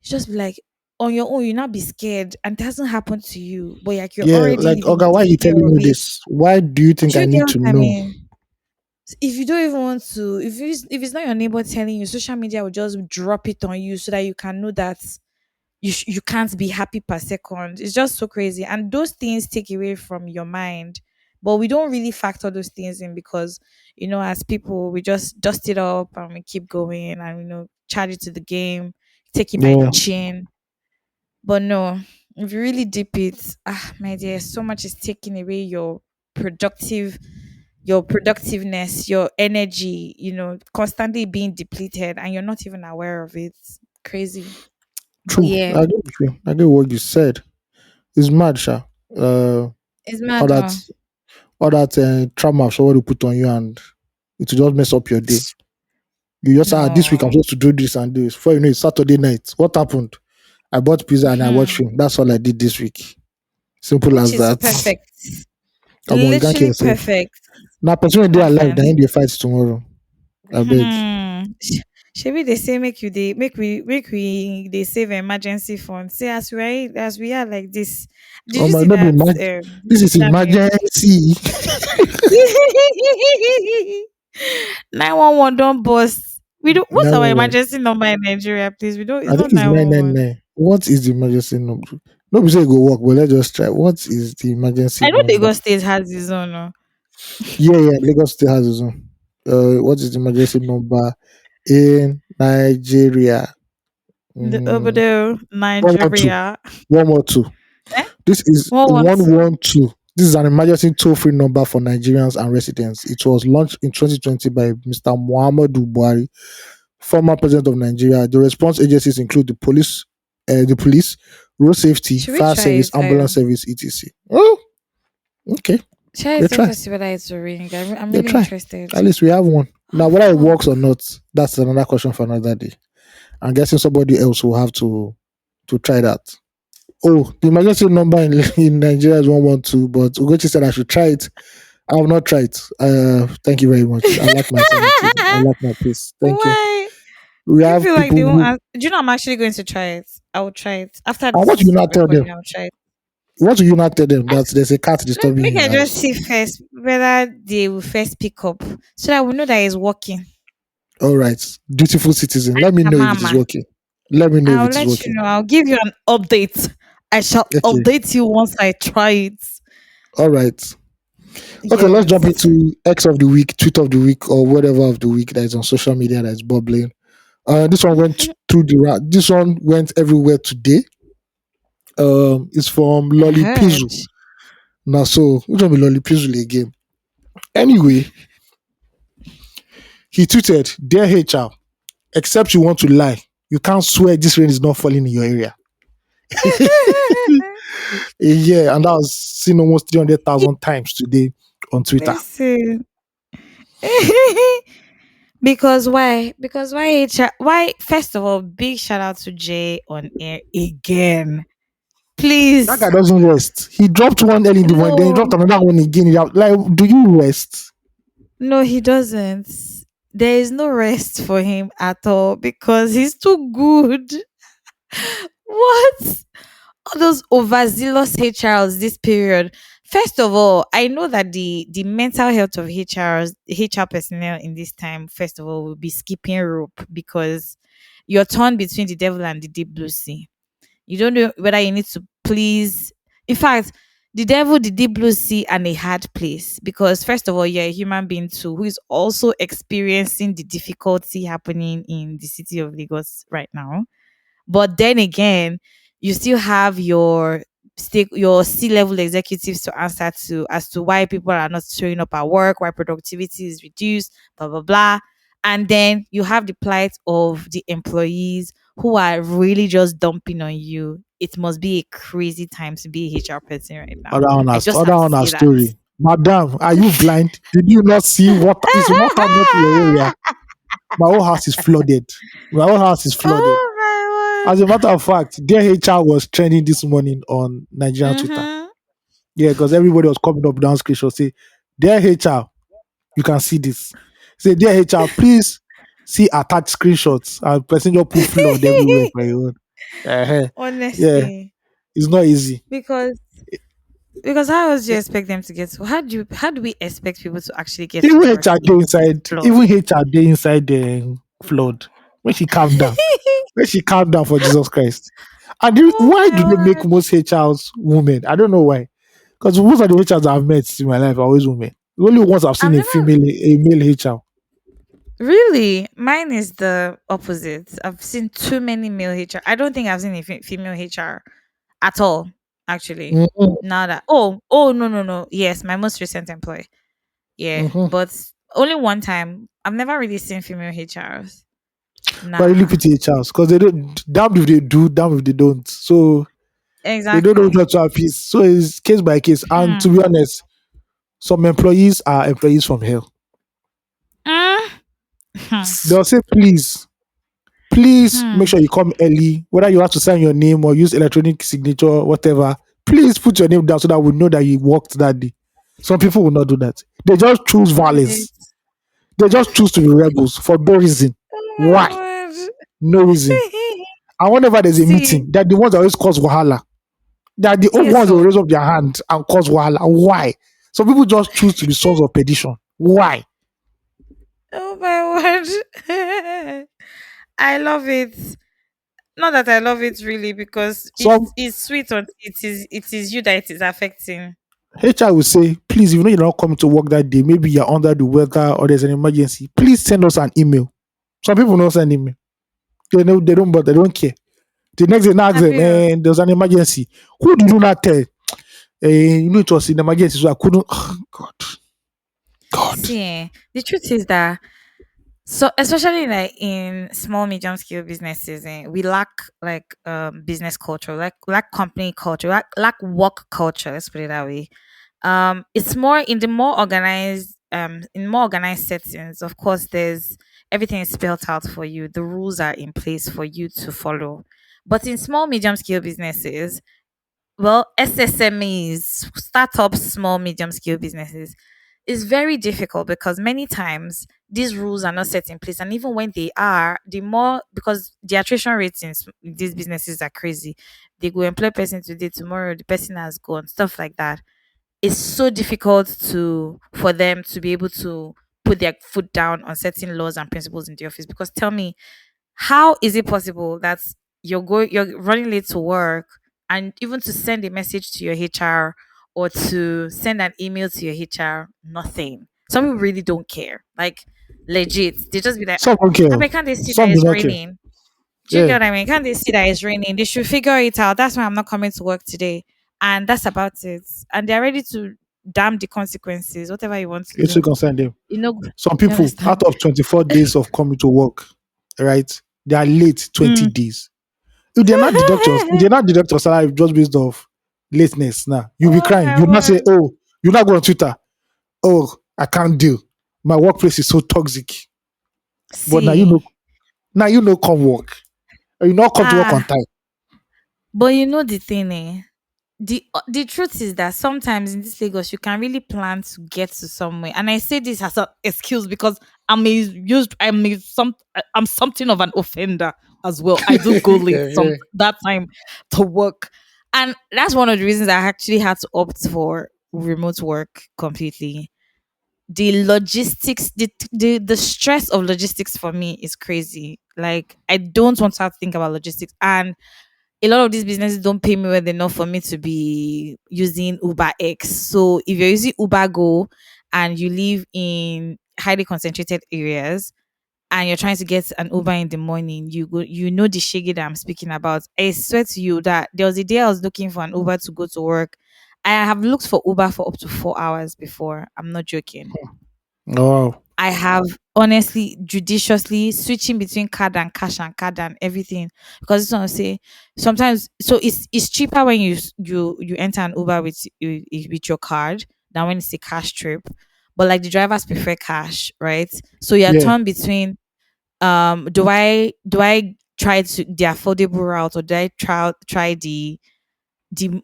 You just be like, on your own, you not be scared, and it hasn't happened to you, but like you're Yeah, already like living Oga, with why the are you fear telling of me it. this? Why do you think Do I you get need what to I know? mean? If you don't even want to, if it's not your neighbor telling you, social media will just drop it on you so that you can know that you can't be happy per second. It's just so crazy, and those things take away from your mind. But we don't really factor those things in because as people, we just dust it up and we keep going and charge it to the game, take it by the Yeah, chin. But no, if you really deep it, my dear, so much is taking away productive your productiveness, your energy, constantly being depleted and you're not even aware of it. Crazy. But true. yeah, I agree with you. I agree with what you said. It's mad, Sha. Uh, it's all mad. that, all that trauma somebody put on you, and it will just mess up your day. You just this week I'm No. supposed to do this and this. Before you know, it's Saturday night. What happened? I bought pizza and I watched Hmm. film. That's all I did this week. Simple Which as is that. perfect. Come on, you can't kill Literally yourself. perfect. Now, person when they My alive, they friend. ain't they fight tomorrow. I beg. Shebi they say make you they make we they save emergency fund. Say as we are like this. Did Oh you my, see no be that this this is social media? emergency. 911 don't bust. We do what's our 911. emergency number in Nigeria, please? We don't it's I think not it's 911. 999. What is the emergency number? No, we say it go work, but let's just try. What is the emergency I know number? Lagos State has its own. No? Yeah, yeah, Lagos still has its own. What is the emergency number in Nigeria? Over Mm, there, 112. Nigeria. 112. Eh? This is What wants 112. This is an emergency toll-free number for Nigerians and residents. It was launched in 2020 by Mr. Muhammadu Buhari, former president of Nigeria. The response agencies include the police, road safety, should we fire try service, it? ambulance service, etc. Oh, okay. Try They it. Let try. us see whether it's a ring. I'm They really try. interested. At least we have one. Oh Now, whether it fuck. works or not, that's another question for another day. I'm guessing somebody else will have to try that. Oh, the emergency number in Nigeria is 112, but Ugochi said I should try it. I have not tried. Thank you very much. I like my sanity. I like my peace. Thank you. Why? We Do you have feel like people they won't who. ask? Do you know I'm actually going to try it? I will try it after And what do you this not tell them? recording. I'll try it. What do you not tell them that Ask, there's a cat disturbing make in I your just house? see first whether they will first pick up, so that we know that it's working. All right, dutiful citizen. Let me Ask know if it is Mama. working. Let me know if I'll it is let you working. know. I'll give you an update. I shall Okay. update you once I try it. All right. Okay, let's jump Yes. into X of the week, tweet of the week, or whatever of the week that is on social media that is bubbling. This one went through This one went everywhere today. It's from I Lolly heard. Pizu. Now, so which one be Lolly Pizu again? Anyway, he tweeted, "Dear HR, except you want to lie, you can't swear this rain is not falling in your area." Yeah, and that was seen almost 300,000 times today on Twitter. Listen. Because why? Because why HR why first of all, big shout out to Jay on air again. That guy Please. doesn't rest. He dropped one early in the morning, then he No, dropped another one again. Like, do you rest? no, he doesn't. There is no rest for him at all because he's too good. What? All those overzealous HRs this period. First of all, I know that the mental health of HR personnel in this time, first of all, will be skipping rope because you're torn between the devil and the deep blue sea. You don't know whether you need to please. In fact, the devil, the deep blue sea, and a hard place. Because first of all, you're a human being too, who is also experiencing the difficulty happening in the city of Lagos right now. But then again, you still have your C-level executives to answer to as to why people are not showing up at work, why productivity is reduced, blah blah blah. And then you have the plight of the employees who are really just dumping on you. It must be a crazy time to be a HR person right now. I just Other have to on our say that. story. Madam, are you blind? Did you not see what is water not in your area? My whole house is flooded. My whole house is flooded. Oh As a matter of fact, their HR was trending this morning on Nigerian my word. Twitter. Mm-hmm. Yeah, because everybody was coming up down screenshot say, "Dear HR, you can see this." Say, "Dear HR, please see attached screenshots." And person just put flood everywhere for you. Uh-huh. Yeah, Honestly, it's not easy. because how else do you expect them to get to? How do we expect people to actually get to Even work HR dey in this inside, flood? even HR dey inside the flood. When she calm down, when she calm down for Jesus Christ. And Oh why my do they make word! most HRs women? I don't know why. Because most of the HRs I've met in my life are always women. The only ones I've I've seen never a male HR. really. Mine is the opposite. I've seen too many male HR. I don't think I've seen a female HR at all. Actually, Mhm, now that no no no yes, my most recent employee. Yeah, mhm. but only one time. I've never really seen female HRs. But I really Nah, pity HRs because they don't, damn if they do, damn if they don't. So they don't know exactly. what to appease. So it's case by case. And to Hmm. be honest, some employees are employees from hell. Mm. Hmm. They'll say, please make Hmm. sure you come early, whether you have to sign your name or use electronic signature, whatever. Please put your name down so that we know that you worked that day. Some people will not do that. They just choose Right. violence. They just choose to be rebels for no reason. Oh Why? my word. No reason. And whenever there's a See, meeting, they're the ones that always cause wahala. They're the only yes, ones that will so raise up their hand and cause wahala. Why? Some people just choose to be sons of perdition. Why? oh my word. I love it. Not that I love it really because Some it's sweet on it is you that it is affecting. HR will say, please, if you know you're not coming to work that day, maybe you're under the weather or there's an emergency, please send us an email. Some people don't send email. They know they don't, but they don't care. The next day, now ask Have them, you? man, there's an emergency. Who did you not tell? You know it was an emergency, so I couldn't. God, God. See, the truth is that so especially like in small medium scale businesses, we lack like business culture, like lack company culture, lack work culture. Let's put it that way. It's more in the more organized in more organized settings. Of course, there's everything is spelled out for you. The rules are in place for you to follow. But in small medium scale businesses, well, SSMEs, startups, small, medium scale businesses, is very difficult because many times these rules are not set in place. And even when they are, the more, because the attrition rates in these businesses are crazy. They go employ person today, tomorrow, the person has gone, stuff like that. It's so difficult for them to be able to put their foot down on certain laws and principles in the office. Because tell me, how is it possible that you're running late to work and even to send a message to your HR or to send an email to your HR, nothing. Some people really don't care. Like legit. They just be like, Some don't care. I mean, can't they see that Some do it's not care. raining? Do you Yeah, get what I mean? Can't they see that it's raining? They should figure it out. That's why I'm not coming to work today. And that's about it. And they're ready to damn the consequences, whatever you want to it should do. concern them. You know, Some you people, out understand? of 24 days of coming to work, right, they are late 20 Mm. days. If they're not deduct your salary just based off lateness now, you'll be Oh crying. my You'll not say, word. oh, you'll not go on Twitter. Oh, I can't deal. My workplace is so toxic. But See, now you know come work. Or you not come to work on ah, time. but you know the thing, the truth is that sometimes in this Lagos you can really plan to get to somewhere, and I say this as an excuse because I'm something of an offender as well. I do go late some Yeah. that time to work, and that's one of the reasons I actually had to opt for remote work completely. The logistics, the stress of logistics for me is crazy. Like I don't want to have to think about logistics, and a lot of these businesses don't pay me well enough for me to be using Uber X. So if you're using Uber Go and you live in highly concentrated areas and you're trying to get an Uber in the morning, you know the shaggy that I'm speaking about. I swear to you that there was a day I was looking for an Uber to go to work. I have looked for Uber for up to 4 hours before. I'm not joking. Oh, I have honestly judiciously switching between card and cash and card and everything because this one will say sometimes so it's cheaper when you enter an Uber with your card than when it's a cash trip. But like the drivers prefer cash, right? So you're yeah. torn between do I try to the affordable route or do I try the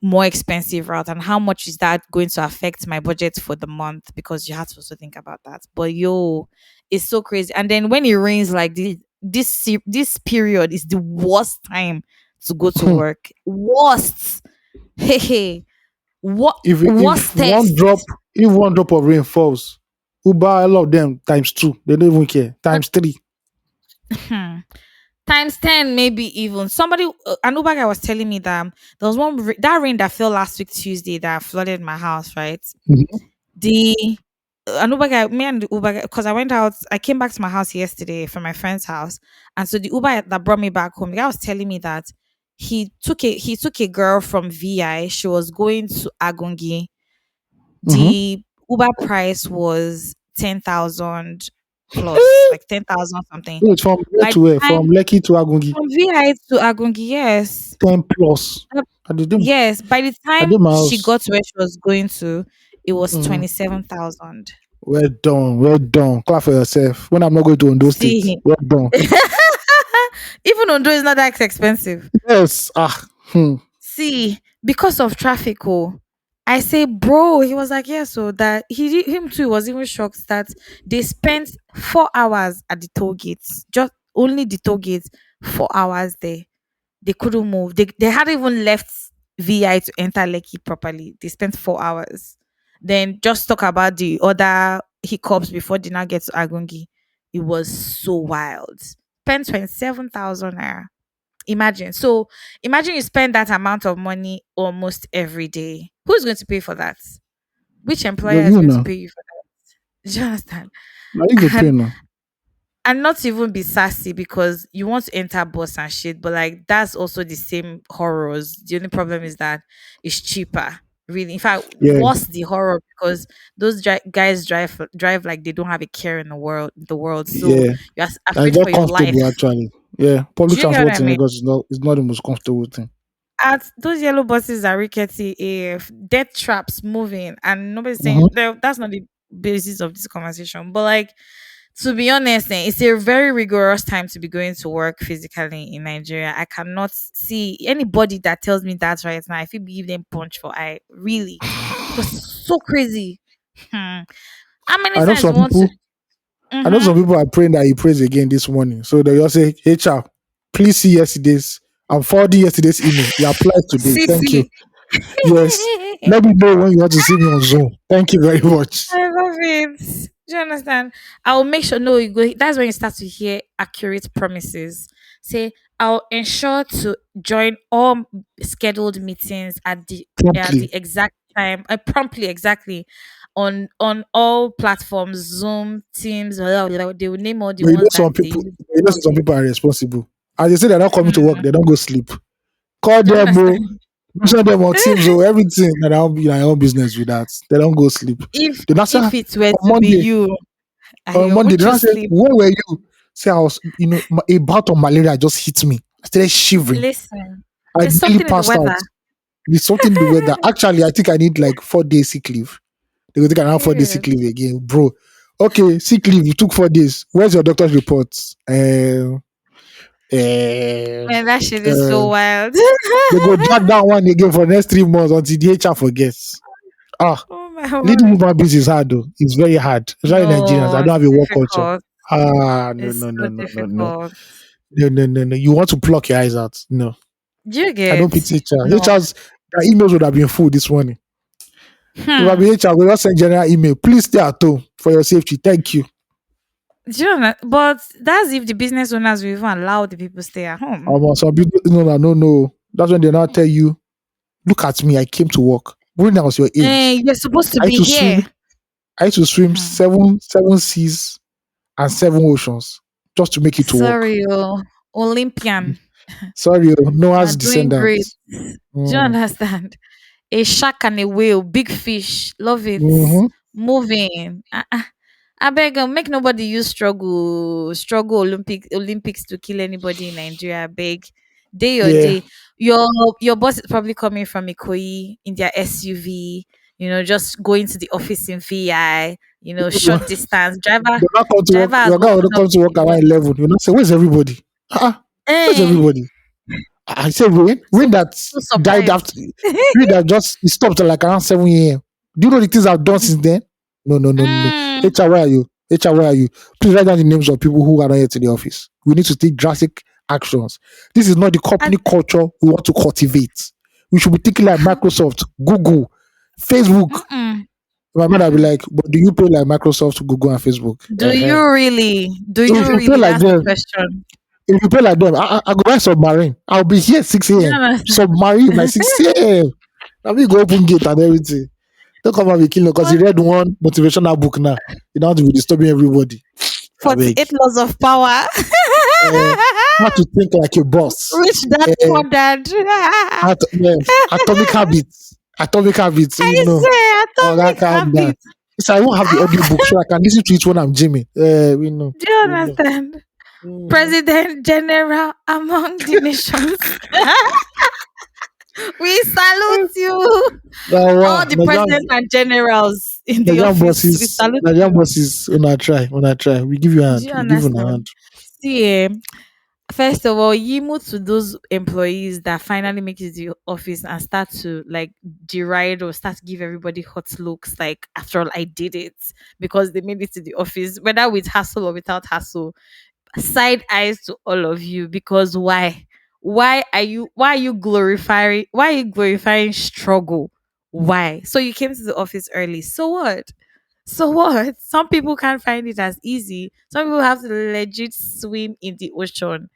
more expensive route and how much is that going to affect my budget for the month because you have to also think about that. But yo, it's so crazy. And then when it rains like this period is the worst time to go to work. Worst. Hey, hey. What if one worstest? drop if one drop of rain falls, Uber all of them times two. They don't even care. Times three. Hmm. Times 10, maybe even. Somebody, an Uber guy was telling me that there was that rain that fell last week Tuesday that flooded my house, right? Mhm. The an Uber guy, me and the Uber guy, because I went out, I came back to my house yesterday from my friend's house, and so the Uber that brought me back home, the guy was telling me that he took a girl from VI. She was going to Agungi. Mhm. The Uber price was 10,000 plus, like 10,000 something. Wait, from where By the to where? time From Lekki to Agungi. from VI to Agungi, yes. 10 plus. Uh, I did them. Yes, by the I time did my she house. got to where she was going to, it was Mhm. 27,000. Well done. Well done. Clap for yourself. When I'm not going to Ondo State. See, Well done. even though it's not that expensive. Yes. Ah. See, because of traffic, oh, I say, bro, he was like, yeah, so that him too was even shocked that they spent 4 hours at the toll gates, just only the toll gates, 4 hours there. They couldn't move. They hadn't even left VI to enter Lekki properly. They spent 4 hours. Then just talk about the other hiccups before they now get to Agungi. It was so wild. Spent 27,000 naira. Imagine. So imagine you spend that amount of money almost every day. Who's going to pay for that? Which Go employer is you going to now. pay you for that? Do you understand? Now you go pay And now. and not even be sassy because you want to enter bus and shit, but like that's also the same horrors. The only problem is that it's cheaper. Really, in fact, Yeah. what's the horror? Because those guys drive like they don't have a care in the world. So Yeah. you're And afraid very for your life. comfortable actually. Yeah. Do Public you get what I transport in mean? Lagos is not the most comfortable thing. At those yellow buses are rickety AF, death traps moving, and nobody's saying Mhm. that's not the basis of this conversation. But like, to be honest, it's a very rigorous time to be going to work physically in Nigeria. I cannot see anybody that tells me that's right now. If you give them punch for eye, really, because it's so crazy. Hmm. How many I know times some you want to? people I know Mm-hmm. some people are praying that he prays again this morning. So they just say, HR, please see yesterday's. I'm forwarding yesterday's email. It applies today. See, Thank you. see. Yes. Let me know when you want to see me on Zoom. Thank you very much. I love it. Do you understand? I'll make sure. No, you go. That's when you start to hear accurate promises. Say, I'll ensure to join all scheduled meetings at the Promptly. exact time, promptly, exactly, on all platforms, Zoom, Teams. Blah, blah, blah. They will name all the But you know ones that some they people use some public. people are responsible. As they say they're not coming to work, Hmm. they don't go sleep. Call Do you them, bro. understand? Mention them on Teams or everything. That I'll be my own business with that. They don't go sleep. if They not say if on it were to be Monday. you, On I Monday, would they you not say, sleep? where were you? Say I was, a bout of malaria just hit me. I started shivering. Listen, I there's nearly something in the passed out. weather. It's something in the weather. Actually, I think I need like 4 days sick leave. They go take another 4 days sick Period. leave again, bro. Okay, sick leave. You took 4 days. Where's your doctor's reports? Uh, Man, that shit is uh, so wild. they go drag that one again for the next 3 months until the HR forgets. Ah, Oh my leading word. human beings is hard though. It's very hard. Especially Nigerians. I No, don't it's have a work culture. difficult. Ah, no, It's no, so no, no, no, no. difficult. No, no, no, no. You want to pluck your eyes out. No. Do you I don't get? pity HR. No. Their emails would have been full this morning. If I Hmm. be HR, we just send general email. Please stay at home for your safety. Thank you. Do you know? But that's if the business owners will even allow the people stay at home. Some people, no, no, no, no. That's when they now tell you, look at me. I came to work. When I was your age, You're supposed to I used be to swim. here. I used to swim Hmm. seven seas and seven oceans just to make it to work. Sorry, Olympian. Sorry, You're Noah's doing great. descendants. Do you Mm. understand? A shark and a whale, big fish. Love it. Mm-hmm. Moving. I beg, make nobody use struggle Olympics to kill anybody in Nigeria. I beg, day or Yeah. day. Your your boss is probably coming from Ikoyi in their SUV. Just going to the office in VI. Short distance. Driver They not come to work. driver has Your guy will woken up come to in work the around morning. 11. You know, say, where's everybody? Where's Eh, everybody? I said, rain. so Rain that so died surprised. after. Rain that just it stopped at like around 7 a.m. Do you know the things I've done since then? No, no, no, no, no. Mm, HR, where are you? HR, where are you? Please write down the names of people who are not yet in the office. We need to take drastic actions. This is not the company And culture we want to cultivate. We should be thinking like Microsoft, Google, Facebook. mm-mm, My mother be mm-mm. like, but do you pay like Microsoft, Google, and Facebook? Do you really? Do If you you pay really? like That's the them, question. if you pay like them, I go buy submarine. I'll be here 6 Do you a.m. understand? Submarine by 6 a.m. Now we go open gate and everything. Don't come and be killing because What? you read one motivational book now. You don't have to be disturbing everybody. I beg. 48 laws of power. Uh, how to think like a boss. Rich dad, Uh, poor dad. yes, atomic habits. Atomic habits. We I know. say Oh, that atomic calm down. habits. So I won't have the Ah, audiobook so I can listen to it when I'm gymming. We know. do you We know. understand? Mhm. President General among the nations. We salute you. Now, All wow. the presidents and generals in the Nigerian office. We bosses, salute Nigerian you. bosses, when I try. We give you a Do hand. you We give you a understand? hand. See, first of all, yimu to those employees that finally make it to the office and start to like deride or start to give everybody hot looks. Like, after all, I did it because they made it to the office, whether with hassle or without hassle. Side eyes to all of you, because why are you glorifying struggle? Why? So you came to the office early. So what? So what? Some people can't find it as easy. Some people have to legit swim in the ocean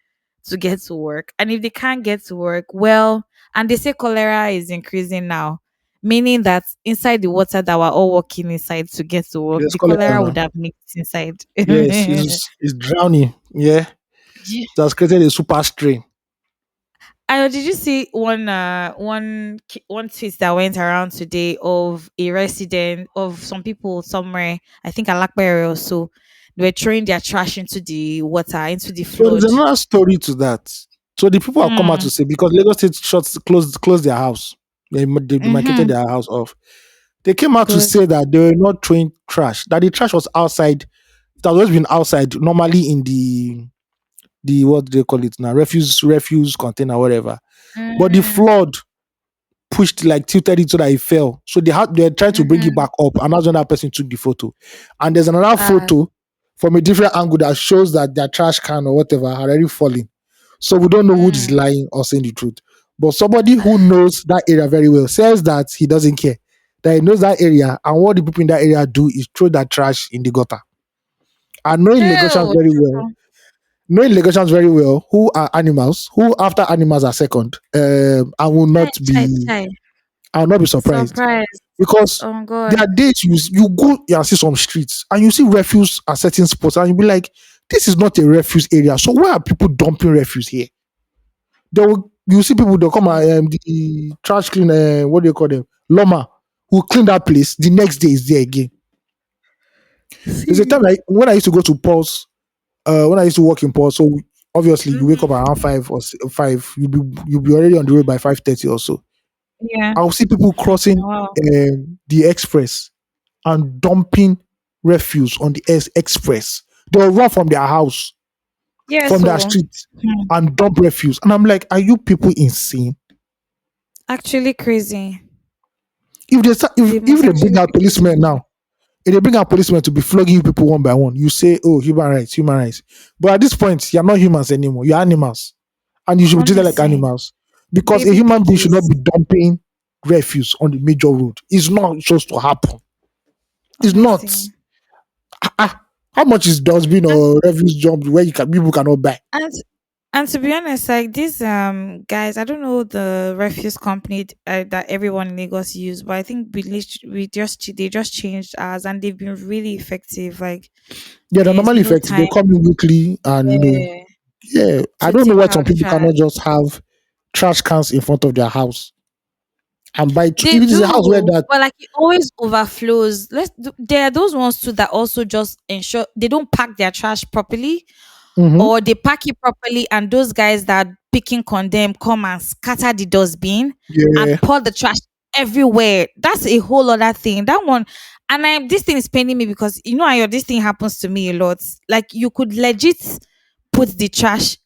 to get to work. And if they can't get to work, well, and they say cholera is increasing now, meaning that inside the water that we're all walking inside to get to work, Let's the call it cholera now. would have mixed inside. Yes, it's drowning. Yeah. It has created a super strain. I did you see one tweet that went around today of a resident of some people somewhere, I think Alakbere or so, they were throwing their trash into the water, into the So there's flood. another story to that. So the people have come out Mm. to say because Lagos State closed their house. They demarcated Mm-hmm. their house off. They came out to Good. say that they were not throwing trash, that the trash was outside. It has always been outside, normally in the what do they call it now? Refuse container, whatever. But the Mm. flood pushed like tilted it so that it fell. So they tried to bring it Mm-hmm. back up, and that's when that person took the photo. And there's another Uh, photo from a different angle that shows that their trash can or whatever had already fallen. So we don't know who is mm. lying or saying the truth. But somebody who knows that area very well says that he doesn't care. That he knows that area, and what the people in that area do is throw that trash in the gutter. And Ew, knowing Lagosians very well, who are animals, who after animals are second, chai, chai, chai. I will not be surprised Surprise. because Oh there God. are days you go and see some streets and you see refuse at certain spots and you be like, this is not a refuse area. So why are people dumping refuse here? You see people they'll come and the trash cleaner, what do you call them? Loma, who clean that place. The next day is there again. There's a time See. when I used to go to Pulse, when I used to work in Pulse. So obviously you wake up Mm-hmm. around 5 you'll be already on the road by 5:30 or so. Yeah. I'll see people crossing Wow. the express and dumping refuse on the express. They'll run from their house, Yeah. from their So, street, hmm, and dump refuse. And I'm like, are you people insane? actually crazy. If Most they bring actually out crazy. policemen now, if they bring out policemen to be flogging you people one by one, you say, oh, human rights, human rights. But at this point, you're not humans anymore. You're animals. And you should be treated like Honestly, animals. Because a baby human being should not piggies. be dumping refuse on the major road. It's not supposed to happen. It's not. Honestly. How much is dustbin And, or refuse jump where people cannot buy? and and to be honest, like these guys, I don't know the refuse company that everyone in Lagos use, but I think they just changed ours and they've been really effective. Like Yeah, they're there's normally no effective. time They come in weekly and uh, yeah. I to don't know take why some out people trash. cannot just have trash cans in front of their house and buy two. They If it is a house where do, that but like it always overflows. There are those ones too that also just ensure they don't pack their trash properly, mm-hmm, or they pack it properly and those guys that picking condemn come and scatter the dustbin and yeah. pour the trash everywhere. That's a whole other thing. That one, and I this thing is paining me because this thing happens to me a lot. Like you could legit put the trash,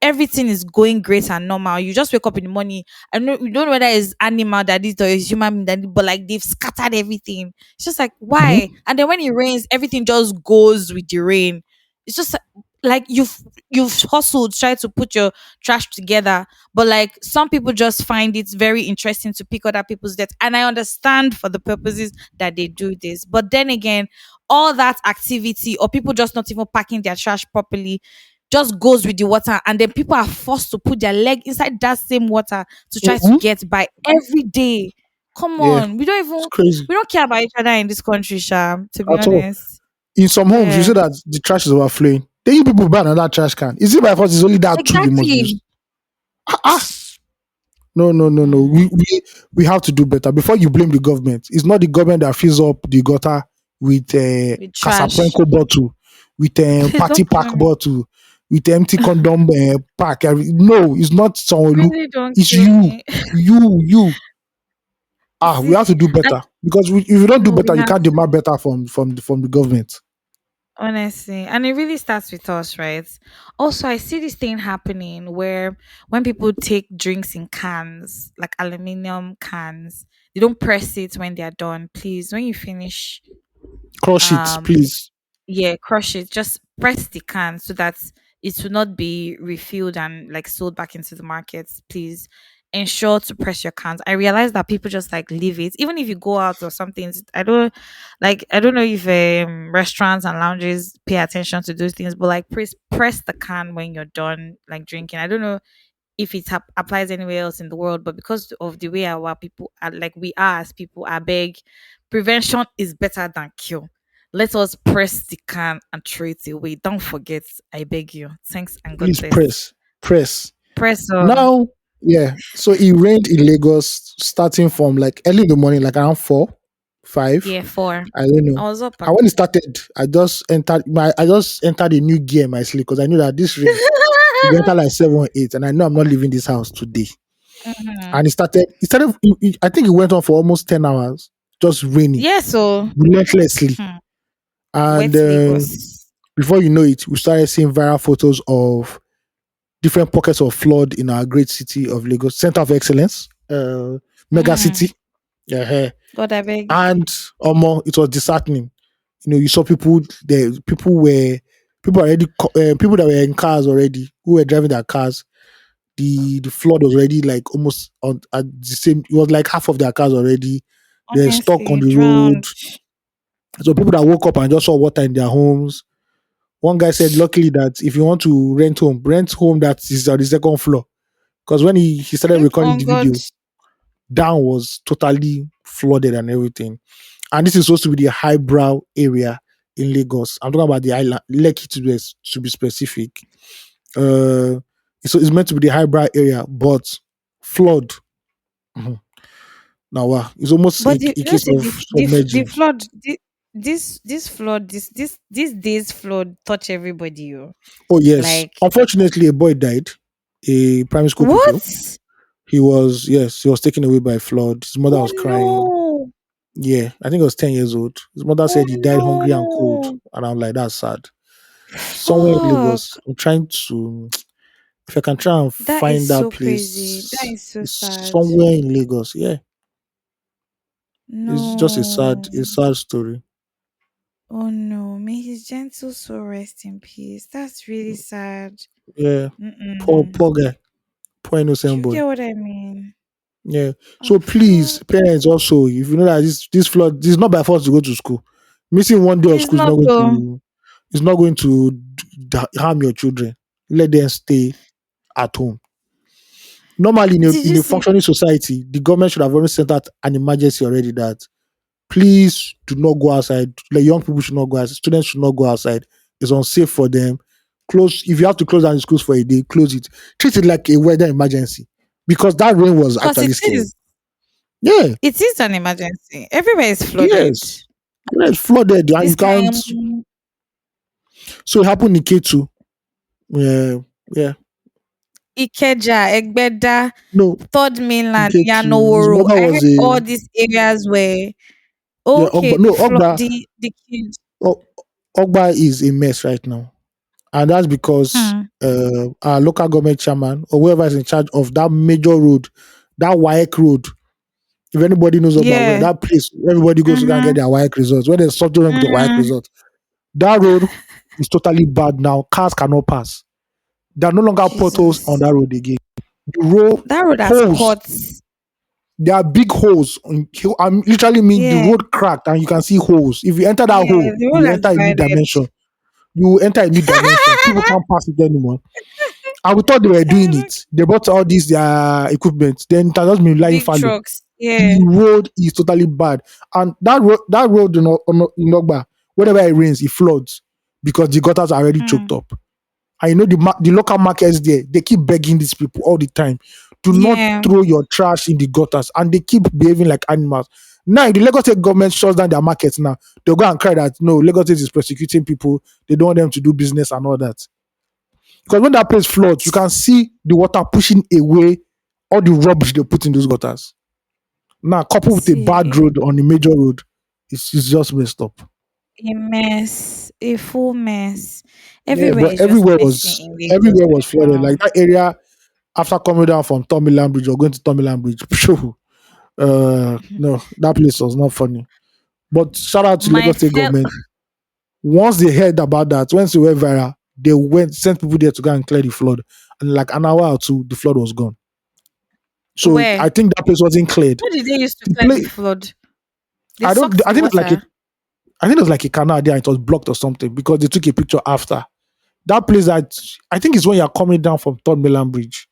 everything is going great and normal. You just wake up in the morning. I know you don't know whether it's animal that is or it's human being that is, but like they've scattered everything. It's just like why? Mm-hmm. And then when it rains, everything just goes with the rain. It's just like you've hustled, try to put your trash together, but like some people just find it very interesting to pick other people's debt, and I understand for the purposes that they do this, but then again, all that activity or people just not even packing their trash properly just goes with the water, and then people are forced to put their leg inside that same water to try to Mhm. get by every day. Come Yeah, on, we don't it's even, crazy we don't care about each other in this country, Sham, to be at all. honest. In some homes, you see Yeah, that the trash is overflowing. Then you people buy another trash can. Is it by force? It's only that two you must use. exactly. Ah, ah. No, no, no, no. Mm, We have to do better. Before you blame the government, it's not the government that fills up the gutter with with trash. Casaprenco bottle, with Please party don't pack kill me. bottle, with empty condom pack. No, it's not Sanwo-Olu. Really don't It's kill you, me. you. Ah, we See, have to do I, better because if you don't do no, we better, you have can't to, demand better from the government. honestly, and it really starts with us, right? Also, I see this thing happening where when people take drinks in cans, like aluminium cans, they don't press it when they are done. Please, when you finish, Crush it, um, please. yeah, crush it. Just press the can so that it will not be refilled and like sold back into the markets. Please ensure to press your cans. I realize that people just like leave it, even if you go out or something. I don't know if restaurants and lounges pay attention to those things, but like press the can when you're done like drinking. I don't know if it applies anywhere else in the world, but because of the way our people are, like we are as people, I beg, prevention is better than cure. Let us press the can and throw it away. Don't forget, I beg you. Thanks and God Please bless. press. Press on. Now, yeah. So it rained in Lagos starting from like early in the morning, like around 4, 5. Yeah, four. I don't I know. was up. And when it started, I just entered a new gear in my sleep because I knew that this rain will enter like 7 or 8, and I know I'm not leaving this house today. Mhm. And I think it went on for almost 10 hours, just raining Yeah, so relentlessly. hmm, And wet Lagos. before you know it, we started seeing viral photos of different pockets of flood in our great city of Lagos, center of excellence, mega Mm. city. Yeah, God, I beg. and it was disheartening. You saw people already, people that were in cars already, who were driving their cars. The flood was already like almost on at the same. It was like half of their cars already. They're stuck on Honestly, the road. drowned. So people that woke up and just saw water in their homes. One guy said, luckily that if you want to rent home that is on the second floor. Because when he started recording Oh the God. video, down was totally flooded and everything. And this is supposed to be the highbrow area in Lagos. I'm talking about the island, Lekki to be specific. Uh, it's meant to be the highbrow area, but flood. Mhm. Now, it's almost a, But a you know, case say of the submerging. flood, this flood, this days flood touch everybody. Oh. Oh yes, Like unfortunately, a boy died. A primary school pupil. what? He was taken away by flood. His mother Oh was crying. no! Yeah, I think he was 10 years old. His mother Oh said he died hungry and cold, no! and I'm like, that's sad. Somewhere in Lagos, Fuck! I'm trying to, if I can try and That is find that so crazy. That place, is so it's sad. somewhere in Lagos. Yeah, it's just a sad No. story. Oh no. May his gentle soul rest in peace. That's really sad. Yeah, poor Mm-mm. poor guy, poor Do innocent you boy. get what I mean? Yeah. Oh So please, fuck. parents also, if you know that this flood, this is not by force to go to school. Missing one day of It's school is not not going though. to harm your children. Let them stay at home. Normally, in a, Did in you a see? functioning society, the government should have already sent out an emergency already that please do not go outside. Like young people should not go outside. Students should not go outside. It's unsafe for them. Close. If you have to close down the schools for a day, close it. Treat it like a weather emergency because that rain was Because actually scary. Yeah. it is an emergency. Everywhere is flooded. Yes. It's flooded and This you can't. kind So it happened in K2. Yeah. Yeah. Ikeja, Egbeda, No, Third in Mainland, K2. His Yanoworo. mother I was heard all a, these areas where yeah, okay, Ogba. No, Ogba. the kids. Ogba is a mess right now. And that's because Hmm. our local government chairman or whoever is in charge of that major road, that WAEC road, if anybody knows about where Yeah. that place, everybody goes to go and get Mm-hmm. their WAEC results. When there's something wrong with the WAEC Mm. results, that road is totally bad now. Cars cannot pass. There are no longer potholes on Jesus. that road again. The road That road has holes. pots. There are big holes. I literally mean the Yeah. road cracked and you can see holes. If you enter that Yeah. hole, The road you has enter a new divided. dimension. You will enter a new dimension. People can't pass it anymore. And we thought they were doing Look, it. They bought all these equipment. Then it has just been lying big fallow. trucks. Yeah. The road is totally bad. And that road in Ogba, whenever it rains, it floods because the gutters are already choked Mm. up. I know the local markets there, they keep begging these people all the time. Do not Yeah. throw your trash in the gutters. And they keep behaving like animals. Now, if the Lagos State government shuts down their markets now, they'll go and cry that no, Lagos State is persecuting people. They don't want them to do business and all that. Because when that place floods, you can see the water pushing away all the rubbish they put in those gutters. Now, coupled with a bad See, road on a major road, it's just messed up. a mess, a full mess. Yeah, Everywhere but is just messy in Lagos everywhere was right flooded. now. Like that area after coming down from Tomiland Bridge or going to Tomiland Bridge. Phew, no, that place was not funny. But shout out to My Lagos State fel government. Once they heard about that, once it went viral, they went sent people there to go and clear the flood. And like an hour or two, the flood was gone. So where? I think that place wasn't cleared. How did they used to The clear the place, flood? They I don't. sucked I the think it's like water. I think it was like a canal there. And it was blocked or something because they took a picture after that place. That I think is when you're coming down from Third Milan Bridge.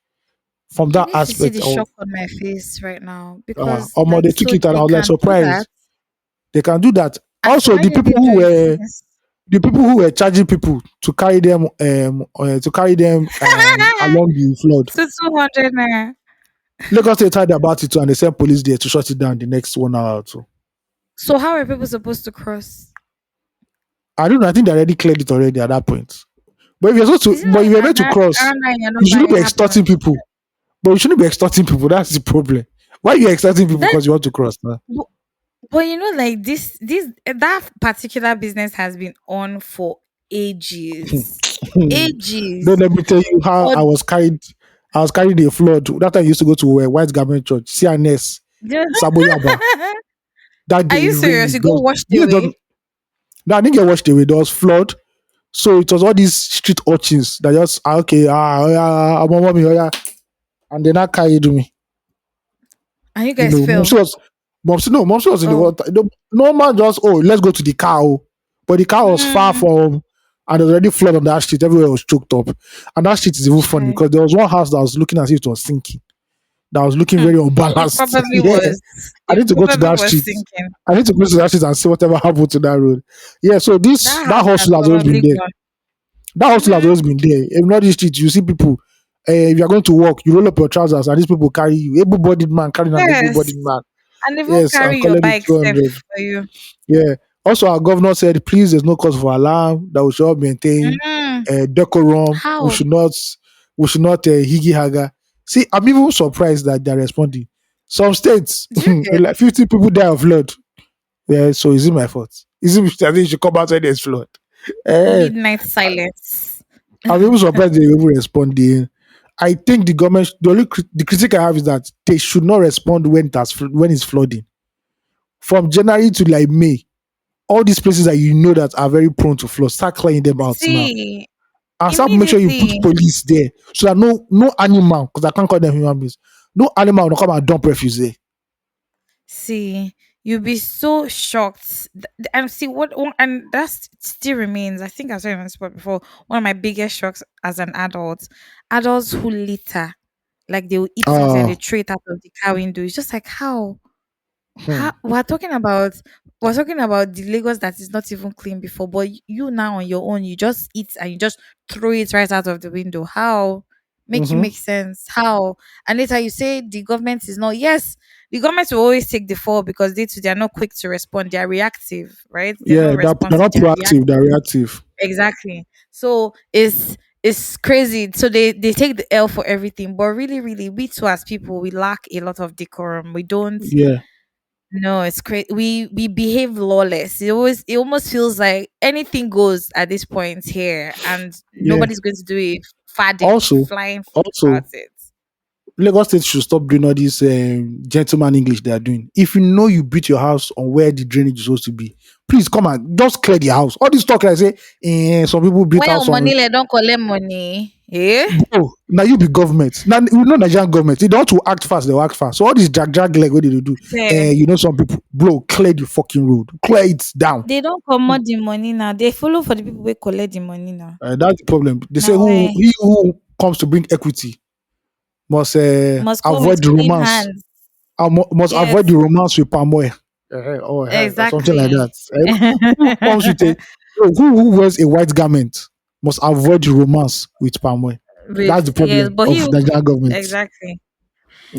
From You that need to see aspect the of shock on my face right now because, they like, took so it and I they was like can do that. surprised they can do that. And so Also, why did they do it since? the people who were charging people to carry them along the flood. So 200 naira. Lagos State heard about it too, and they sent police there to shut it down the next 1 hour or two. So how are people supposed to cross? I don't know. I think they already cleared it already at that point. Is it But not if you're meant to around cross, that you're you not shouldn't by be it extorting happened? people. But you shouldn't be extorting people. That's the problem. Why are you extorting people That because you want to cross now? bu- but you know, like this that particular business has been on for ages. Don't Ages. let me tell you how But I was carried. I was carried a flood. That time I used to go to a white garment church, CNS, Saboyaba. That are day it you serious? rained. You got washed Yeah, away? no, I didn't get washed away. There was flood. So it was all these street urchins that just okay, mommy, oh yeah, and they not carried me. And you You guys know, fell. Momsi was in the Oh. water. No man just let's go to the car. Oh. But the car was far Mm, from, and there was already flood on that street. Everywhere was choked up, and that street is even funny chai. because there was one house that was looking as if it was sinking. That was looking Hmm. very It unbalanced. probably Yeah, was. I It need to go to probably that was street. sinking. I need to go to that street and see whatever happened to that road. Yeah, so That that house has hustle has always been probably there. gone. That hustle has Mm-hmm. always been there. If not this street, you see people. If you're going to work, you roll up your trousers and these people carry you. Able-bodied man carrying an Yes. able-bodied man. And even Yes, and carry your collect it bike safe 200. for you. Yeah. Also, our governor said, please, there's no cause for alarm. That we should all maintain Mm. decorum. How? We should not higgy haga. See, I'm even surprised that they're responding. Some states, Do you get like 50 people die of flood. Yeah, so is it my fault? Is it I think you should come out when there's flood? Eh, midnight silence? I'm even surprised they even responding. I think the government, the critic I have is that they should not respond when it's flooding. From January to like May, all these places that you know that are very prone to flood, start clearing them out now. See, And start make sure you put immediately. police there so that no animal, because I can't call them human beings, no animal will come and dump refuse there. See, you'll be so shocked. And see and that still remains. I think I've said on this spot before. One of my biggest shocks as an adult, adults who litter, like they will eat something and they Uh, throw it out of the car window. It's just like how. hmm, We're talking about the Lagos that is not even clean before, but you now on your own, you just eat and you just throw it right out of the window. How? Make it mhm. make sense. How? And later you say the government is not. Yes, the government will always take the fall because they are not quick to respond. They are reactive, right? They're Yeah, not they're responsive. not They are proactive, they're reactive. reactive. Exactly. So it's crazy. So they take the L for everything, but really, really, we too as people we lack a lot of decorum. We don't Yeah, no, it's crazy. We behave lawless. It almost feels like anything goes at this point here, and yeah. nobody's going to do a fading Also, flying fuss about also, it. Lagos State should stop doing all this gentleman English they are doing. If you know you built your house on where the drainage is supposed to be, please come and just clear the house. All this talk, I say, some people built When house your on. money like don't collect money, eh? Bro, now you be government. Now we know Nigerian government. They don't want to act fast, they'll act fast. So all this drag leg, what did they do? Fair. Some people, bro, clear the fucking road. Clear it down. They don't comot the money now. They follow for the people wey collect the money now. That's the problem. They say Now who why he who comes to bring equity must must come with avoid the clean romance. hands. Must avoid the Yes, romance with palm oil. Or something like exactly. that. Who comes with a who wears a white garment must avoid the romance with palm oil. With That's the yes, problem but of Nigerian government. exactly.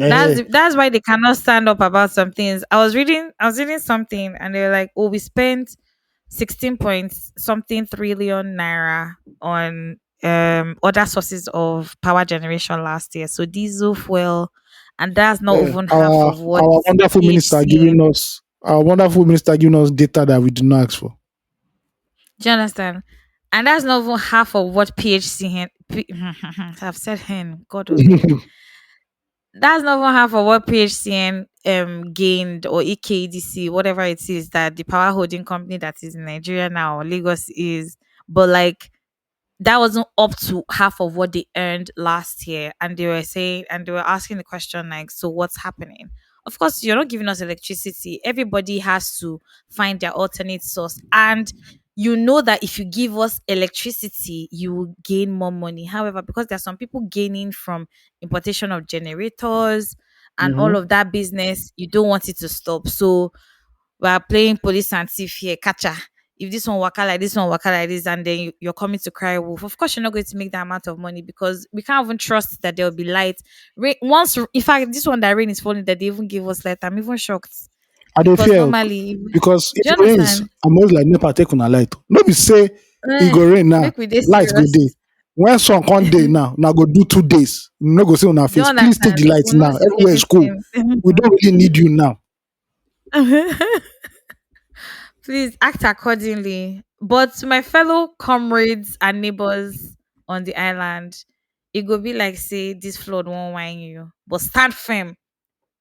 Eh, That's why they cannot stand up about some things. I was reading something and they're like, oh, we spent 16 point something trillion naira on other sources of power generation last year. So diesel fuel, and that's not eh, even half our of what our wonderful minister PHCN. giving us our wonderful minister giving us data that we do not ask for. Do you understand? And that's not even half of what I've said hen, God only. That's not even half of what PHCN gained, or EKDC, whatever it is that the power holding company that is in Nigeria now, Lagos is. But like that wasn't up to half of what they earned last year. And they were asking the question like, so what's happening? Of course, you're not giving us electricity. Everybody has to find their alternate source. And you know that if you give us electricity, you will gain more money. However, because there are some people gaining from importation of generators and all Mhm. of that business, you don't want it to stop. So we are playing police and thief here, catcher. If this one waka like this one waka like this, and then you're coming to cry wolf, of course you're not going to make that amount of money because we can't even trust that there will be light. Once, in fact, this one that rain is falling, that they even give us light. I'm even shocked I dey because fear o, normally, because do if you it rains, understand? I'm always like NEPA take una light. No be say e Eh, go rain now, make we dey light go serious. dey. When sun come dey now, na go do 2 days. No go see una Do you face. Please take the understand? light We'll not now. see Everywhere is cool. anything. We don't really need you now. Please act accordingly. But to my fellow comrades and neighbors on the island, it go be like say this flood won't whine you. But stand firm.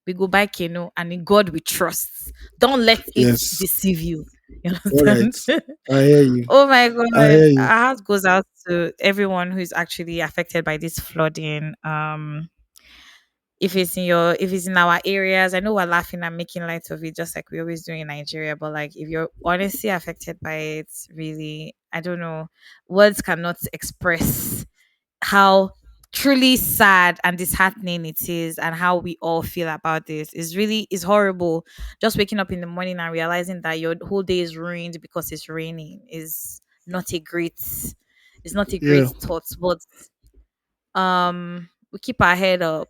We go buy canoe and in God we trust. Don't let it Yes. deceive you. You All right. understand? I hear you. Oh my I god. hear you. Our heart goes out to everyone who is actually affected by this flooding. If it's in our areas, I know we're laughing and making light of it just like we always do in Nigeria, but like if you're honestly affected by it, really, I don't know, words cannot express how truly sad and disheartening it is, and how we all feel about this is horrible. Just waking up in the morning and realizing that your whole day is ruined because it's raining is not a great it's not a great Yeah. thought. But we keep our head up.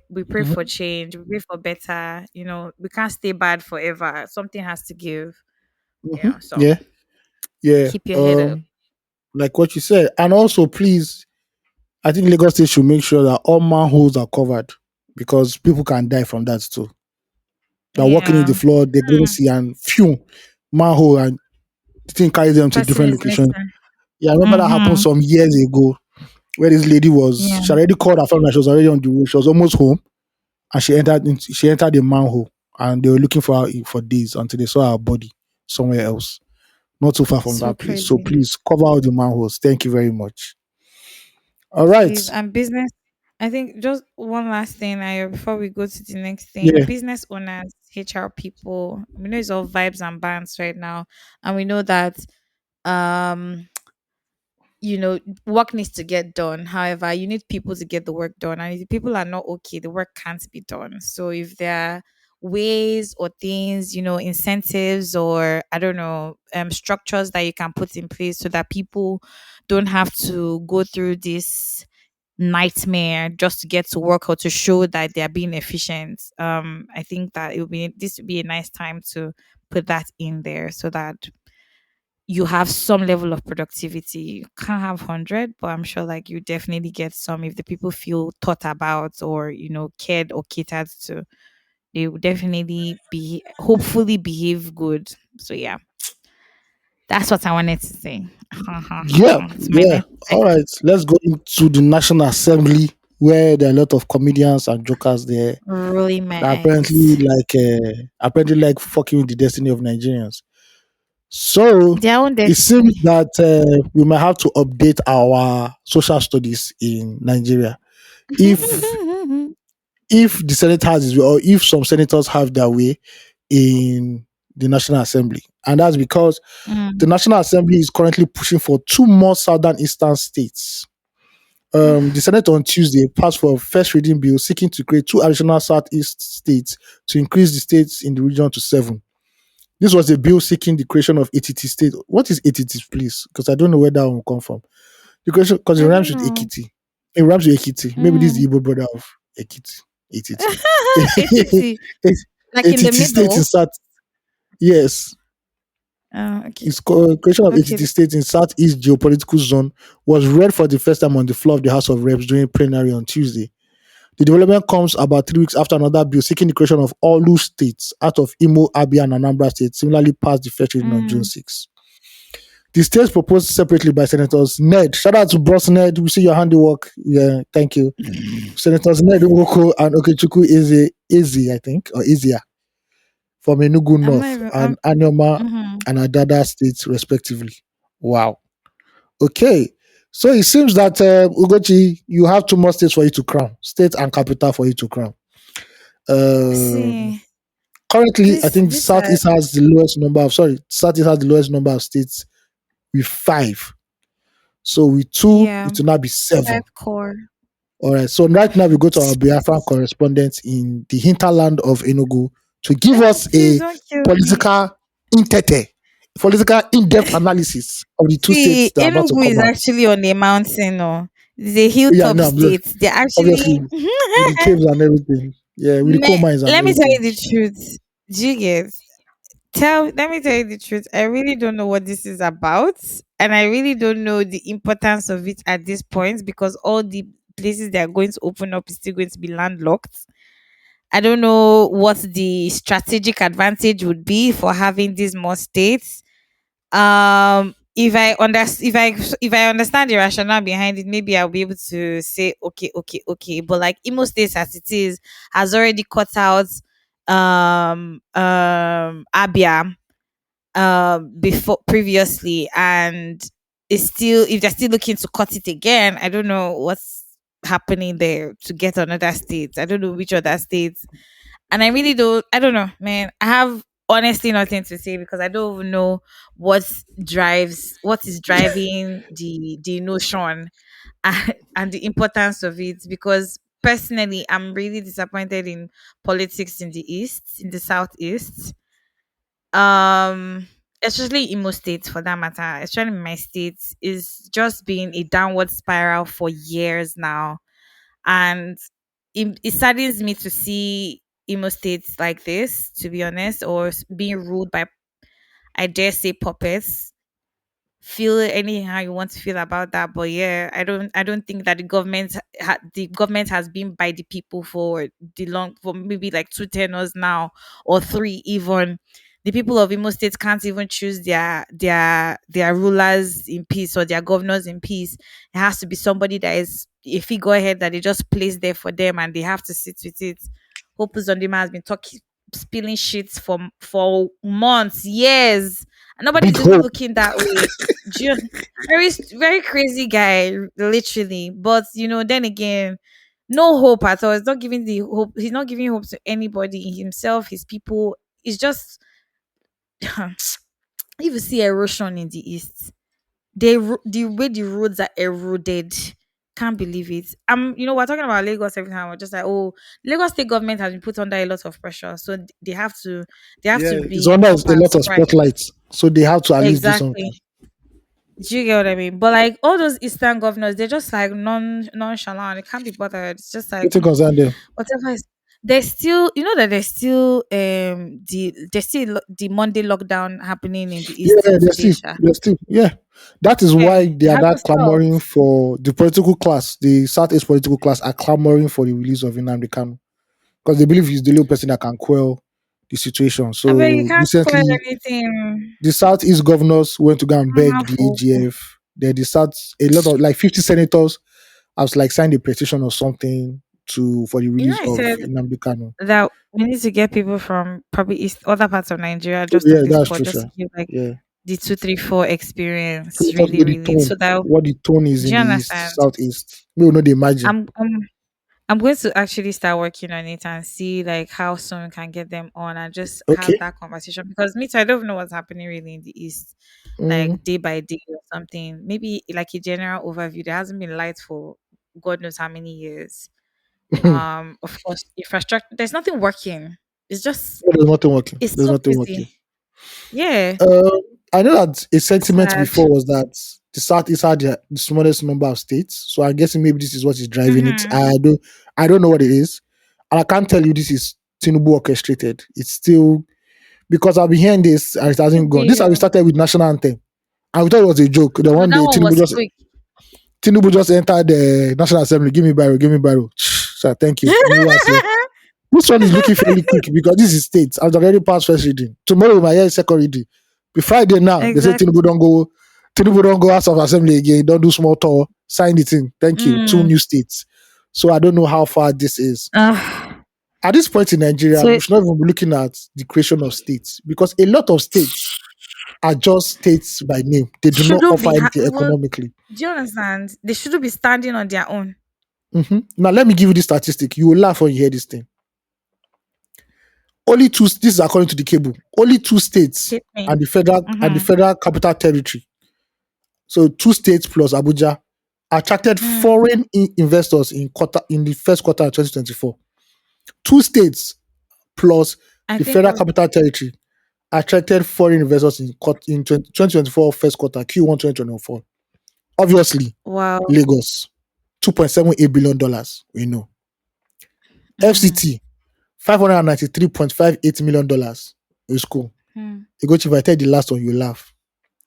We pray for Mhm. change, we pray for better. We can't stay bad forever. Something has to give. So Yeah. Yeah. keep your head up. Like what you said, and also please, I think Lagos State should make sure that all manholes are covered because people can die from that too. They're walking in the Yeah. floor, they couldn't see, and phew, manhole, and the thing carries them to Person different is location. missing. Yeah, I remember that happened Mm-hmm. some years ago where this lady Yeah. she already called her family, she was already on the way, she was almost home, and she entered the manhole, and they were looking for her for days until they saw her body somewhere else, not too far from So that place. So crazy. please cover all the manholes. Thank you very much. All right. Please, and business. I think just one last thing, before we go to the next thing. Yeah. Business owners, HR people. We know it's all vibes and bands right now, and we know that um work needs to get done. However, you need people to get the work done, and if the people are not okay, the work can't be done. So if there are ways or things, incentives, or I don't know, structures that you can put in place so that people don't have to go through this nightmare just to get to work, or to show that they're being efficient. I think that this would be a nice time to put that in there so that you have some level of productivity. You can't have 100, but I'm sure like you definitely get some if the people feel thought about, or cared or catered to. They will definitely be hopefully behave good. So yeah, that's what I wanted to say. Yeah. It's my Yeah. next All right. Let's go into the National Assembly. where there are a lot of comedians and jokers there Rolling my that eyes. apparently like fucking with the destiny of Nigerians. So Their own it seems destiny. that we might have to update our social studies in Nigeria if if the Senate has his way, or if some senators have their way in the National Assembly. And that's because the Mm. National Assembly is currently pushing for two more southern eastern states. The Senate on Tuesday passed for a first reading bill seeking to create two additional southeast states to increase the states in the region to seven. This was a bill seeking the creation of ATT state. What is ATT, please? Because I don't know where that one will come from. The creation, because it I rhymes don't with know. Ekiti. It rhymes with Ekiti. Maybe this is Mm. the Igbo brother of Ekiti. ATT. ATT. Like in the ATT state in middle. South. Yes, Okay. its creation of Okay. ATT state in Southeast geopolitical zone was read for the first time on the floor of the House of Reps during plenary on Tuesday. The development comes about 3 weeks after another bill seeking the creation of all loose states out of Imo, Abia, and Anambra states similarly passed the first reading on June Mm. 6. The states proposed separately by Senators Ned. Shout out to Bros Ned. We see your handiwork. Yeah, thank you. Senators Ned Nwoko and Okechukwu Eze, I think, or Ezia from Enugu I'm not North even. and Anyoma Mhm. and Adada states, respectively. Wow. Okay. So it seems that Ugochi, you have two more states for you to crown, state and capital for you to crown. Um, See, Currently, I think this Southeast has the lowest number of Southeast has the lowest number of states with five. So with two, yeah, it will now be seven. five core. All right. So right now we go to our Biafran correspondent in the hinterland of Enugu to give us Please a don't kill me. political intete, political in-depth analysis of the two states See, that are about to Enugu come is out. actually on a mountain. No, it's a Yeah, hilltop no, I'm just state. They're obviously actually. with the caves and everything. Yeah, with the coal mines and Let me tell you everything. the truth. Do you get? Let me tell you the truth. I really don't know what this is about, and I really don't know the importance of it at this point because all the places they are going to open up is still going to be landlocked. I don't know what the strategic advantage would be for having these more states. If I understand the rationale behind it, maybe I'll be able to say okay. But like Imo State as it is has already cut out Abia before previously, and it's still, if they're still looking to cut it again, I don't know what's happening there to get another state. I don't know which other states, and I don't know, man. I have honestly nothing to say because I don't even know what is driving the notion and the importance of it, because personally I'm really disappointed in politics in the east, in the southeast, um especially Imo State for that matter, especially my state, is just being a downward spiral for years now. And it saddens me to see Imo states like this, to be honest, or being ruled by, I dare say, puppets. Feel anyhow you want to feel about that, but yeah, I don't think that the government has been by the people for for maybe like two tenors now, or three even. The people of Imo State can't even choose their rulers in peace or their governors in peace. It has to be somebody that is a figurehead that they just place there for them, and they have to sit with it. Hope Uzondima has been talking, spilling shit for months, years, and Big nobody's even hope. looking that way. Very very crazy guy, literally. But then again, no hope at all. It's not giving the hope. He's not giving hope to anybody. Himself, his people. It's just if you see erosion in the east, the way the roads are eroded. Can't believe it. We're talking about Lagos every time. We're just like, oh, Lagos state government has been put under a lot of pressure, so they have to Yeah, it's be under up a and lot of strike. spotlights. So they have to at least do Exactly. something. Do you get what I mean? But like all those Eastern governors, they're just like nonchalant. They can't be bothered. It's just like Nothing concern them. whatever is. There's still, that there's still the Monday lockdown happening in the East Yeah, till today, Sha. they're still, yeah. That is Yeah, why they it are now hasn't clamoring stopped. for the political class, the Southeast political class are clamoring for the release of Nnamdi Kanu because they believe he's the only person that can quell the situation. I bet you So can't spoil recently, anything. the Southeast governors went to go and I don't beg have the hope. AGF. Then they start a lot of like 50 senators I was like signed a petition or something to for the You know, release I of said Nnamdi Kanu. that we need to get people from probably east other parts of Nigeria Oh, just on yeah, this that's pod, true, just sure. to give like Yeah. the 234 So experience, just really, know the really. tone, So that what the tone is do in you the east, understand? southeast. We will not imagine. I'm going to actually start working on it and see like how soon we can get them on and just have Okay. that conversation because me too, I don't know what's happening really in the east, Mm. like day by day or something. Maybe like a general overview. There hasn't been light for God knows how many years. Of course, infrastructure. There's nothing working. It's just There's nothing working. it's There's so nothing working. crazy. Yeah, Uh, I know that a sentiment sad. before was that the Southeast had the smallest number of states. So I'm guessing maybe this is what is driving it. Mm-hmm. I don't know what it is. And I can't tell you this is Tinubu orchestrated. It's still because I've been hearing this and it hasn't Could gone. This be. is how we started with national anthem. And we thought it was a joke. The No, one that day one was quick. Tinubu just entered the National Assembly. Give me Barrow, give me Barrow. Sir, thank you. This one is looking fairly quick because this is states. I've already passed first reading. Tomorrow we might hear second reading. Be Friday now. They say Exactly. Tinubu don't go House of Assembly again. Don't do small tour. Sign the thing. Thank you. Two Mm. new states. So I don't know how far this is. Uh, At this point in Nigeria, so we should not even be looking at the creation of states because a lot of states are just states by name. They do not shouldn't offer be anything well, economically. do you understand? They shouldn't be standing on their own. Now let me give you this statistic. You will laugh when you hear this thing. Only two. This is according to the cable. Only two states Hit me. and the Mm-hmm. federal capital territory. So two states plus Abuja attracted Mm. foreign investors in the first quarter of 2024. Two states plus I the think federal capital territory attracted foreign investors in 2024 first quarter Q1 2024. Obviously, wow. Lagos, $2.78 billion. We know. Mm. FCT, $593.58 million. It's cool. Mm. Ugochi, if I tell the last one, you laugh.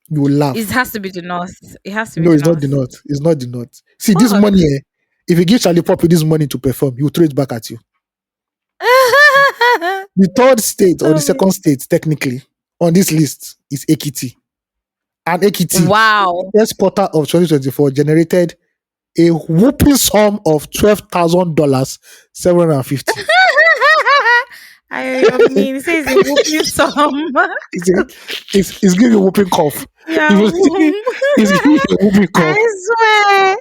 You will It laugh. has to be the north. It has to be No, the it's not the north. north. It's not the north. See, this Fuck. money, if you give Charlie Poppy this money to perform, he will throw it back at you. The third state or the Tell me. second state, technically, on this list is Ekiti. And Ekiti, Wow. first quarter of 2024, generated a whooping sum of $12,000, 750. I mean, it says a whooping sum. It's giving a whooping cough. Yeah. It's giving a whooping cough. I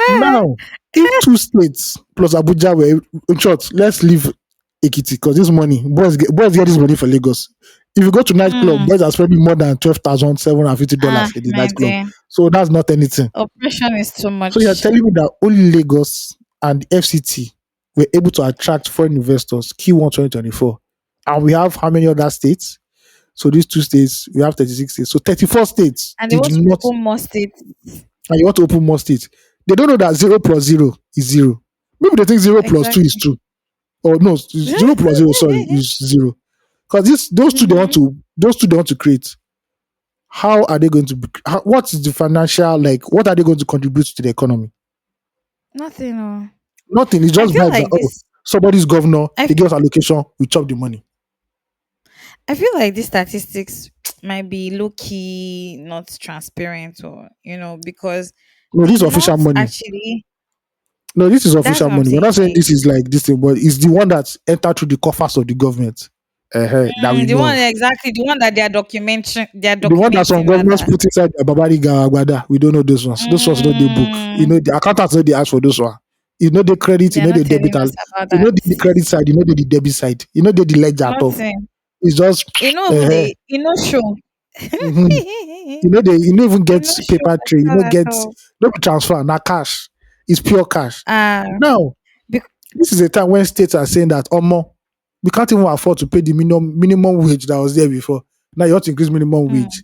swear. Now, if two states plus Abuja were in short, let's leave Ekiti because this money, boys get this money for Lagos. If you go to nightclub, Mm. boys are spending more than $12,750 in the My nightclub. dear. So that's not anything. Oppression is too So you're much. telling me that only Lagos and FCT were able to attract foreign investors Q1 2024. And we have how many other states? So these two states, we have 36 states. So 34 states And they did want to not, open more states. and you want to open more states. They don't know that 0 plus 0 is 0. Maybe they think 0 plus 2 is Exactly. 2. Or no, 0 plus 0, sorry, is 0. Because Mm-hmm. those two they want to create. How are they going to what is the financial, like, what are they going to contribute to the economy? Nothing. Oh. Nothing. It's I just feel vibes that, like oh, this. somebody's governor, I, they f- give us allocation, we chop the money. I feel like these statistics might be low key, not transparent, or because No, this the is official North money. actually. No, this is That's official what I'm money. We're saying. not saying Like this is like this thing, but it's the one that's entered through the coffers of the government that we the know one of. exactly the one that they are documenting. They are The one that some documenting governments rather. put inside their Babariga Agbada, we don't know those ones. Those ones not the book. You Mm, know, the accountants know they ask for those one. You know the credit, you they're know not the telling us debital, about you know that. the credit side, you know the debit side, you know the ledger at all. Nothing. It's just You know even uh, they. You know show. mhm. You know even You get know show paper at tray, you all know at get all. no be transfer, not cash. It's pure cash. Ah, Now, bec- this is a time when states are saying that more we can't even afford to pay the minimum wage that was there before. Now you want to increase minimum mm, wage.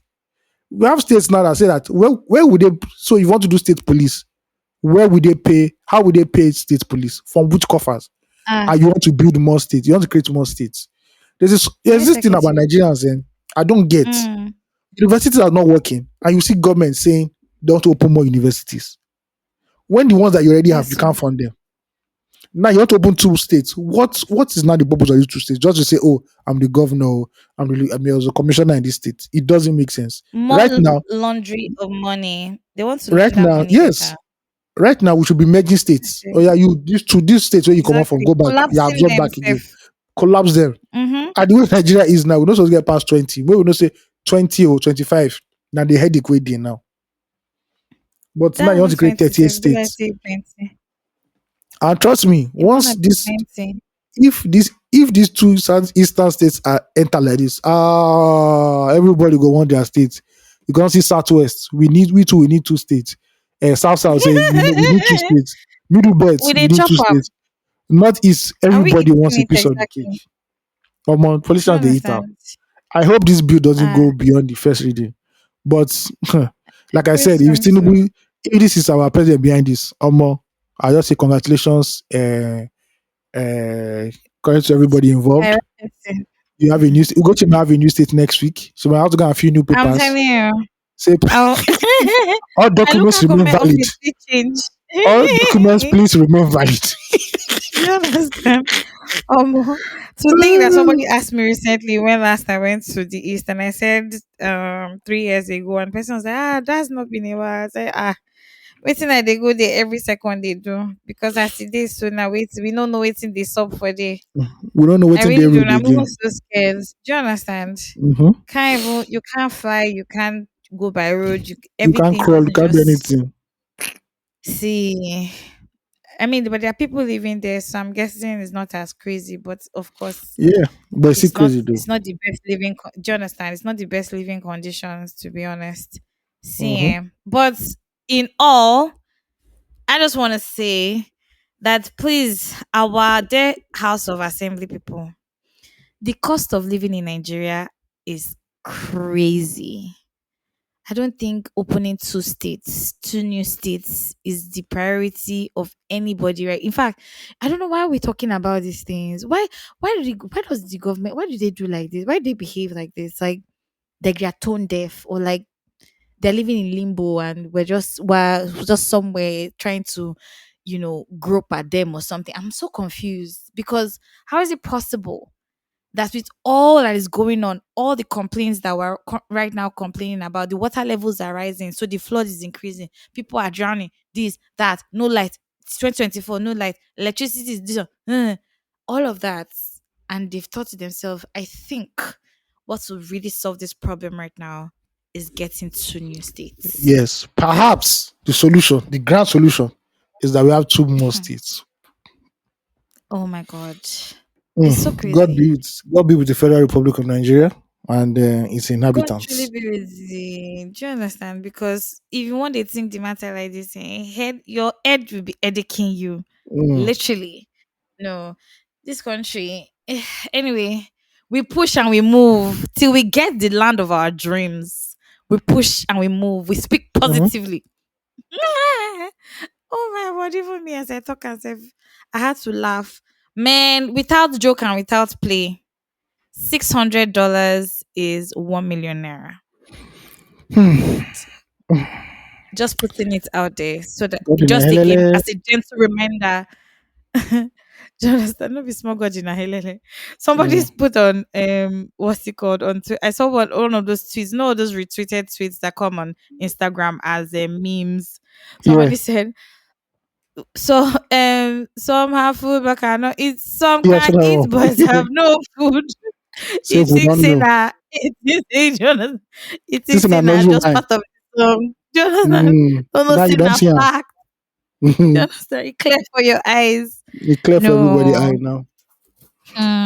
We have states now that say that where would they, so if you want to do state police, where would they pay, how would they pay state police? From which coffers? ah, And you want to build more states, you want to create more states. There's yes, this I thing get about you. Nigerians and I don't get. Mm, Universities are not working, and you see government saying they want to open more universities. When the ones that you already have, you yes, can't fund them. Now you want to open two states. What is now the purpose of these two states? Just to say, oh, I'm the governor, I was a commissioner in this state. It doesn't make sense. more Right now, laundry of money. They want to right launder now, money yes. better. Right now, we should be merging states. Oh Okay. yeah, you this states where you come out from, Exactly. go back, you Collapsing absorb back again, themselves. collapse them. Mm-hmm. And the way Nigeria is now, we're not supposed to get past 20. Maybe we not say 20 or 25. Now the headache waiting now. But now That you want even to create 20 38 says, be like states. say plenty. And trust me, It might once not be this plenty. if these two eastern states are enter like this, everybody go want their states. You can see southwest. We need two states. South south say we need two states. Middle belt With we a need chop two up. states. Northeast Are we everybody wants eating a it piece of the exactly? cake. Come on, Do you politicians they eat out. understand? I hope this bill doesn't Ah, go beyond the first reading. But like I very said, if soon so. Tinubu, if this is our president behind this, I just say congratulations. Uh, Congrats to everybody I involved. reckon. You have a new Ugochi might have a new state next week. So I have to get a few new I'm papers. telling you. Say I'll all my documents local remain government valid. office will change. All documents please remain valid. Do you understand? To think that somebody asked me recently when last I went to the east, and I said 3 years ago, and the person was like, that's not been a while. I said, waiting that they go there every second they do because as it is so now wait we don't know waiting they sub for there. We don't know I what's in the really do. road I'm even again. so scared. Do you understand? Hmm. Can't even you can't fly, you can't go by road, You can't everything crawl, you doesn't can't do just anything. see. I mean, but there are people living there, so I'm guessing it's not as crazy. But of course, Yeah, but it's still it's not. crazy though. It's not the best living. Do you understand? It's not the best living conditions, to be honest. See, Hmm. but in all, I just want to say that please, our dear House of Assembly people, the cost of living in Nigeria is crazy. I don't think opening two new states is the priority of anybody, right? In fact, I don't know why we're talking about these things. Why does the government why do they do like this? Why do they behave like this? Like they're tone deaf or like they're living in limbo and we're just somewhere trying to, grope at them or something. I'm so confused because how is it possible that with all that is going on, all the complaints that we're right now complaining about, the water levels are rising, so the flood is increasing, people are drowning, this, that, no light, it's 2024, no light, electricity is this, all of that. And they've thought to themselves, I think what will really solve this problem right now is getting two new states. Yes, perhaps the solution, the grand solution, is that we have two more states. Oh my God. It's so God crazy. God be with the Federal Republic of Nigeria and its God truly inhabitants. be with you. Do you understand? Because if you want to think the matter like this, your head will be headaching you. Mm. Literally. No. This country. Anyway, we push and we move till we get the land of our dreams. We push and we move. We speak Mhm. positively. Oh my word, even me as I talk as if I had to laugh. Man, without joke and without play, $600 is 1 million naira. Hmm. Just putting it out there so that God in a just again helele. as a gentle reminder. Do you understand? Not be small god in a helele. Mm. Somebody's put on what's it called on I saw one of those tweets, no those retweeted tweets that come on Instagram as memes. Yeah. Somebody said, so some have food but cannot eat, some Yes, can no. eat but have no food. Say It we thinks don't in know. a it is in Jonas. It Since thinks I in know a you just why. part of the song. Jonathan, Mm. don't know Now you in don't a see her. fact. Jonathan, it clear for your eyes. It's clear for everybody No. eye now.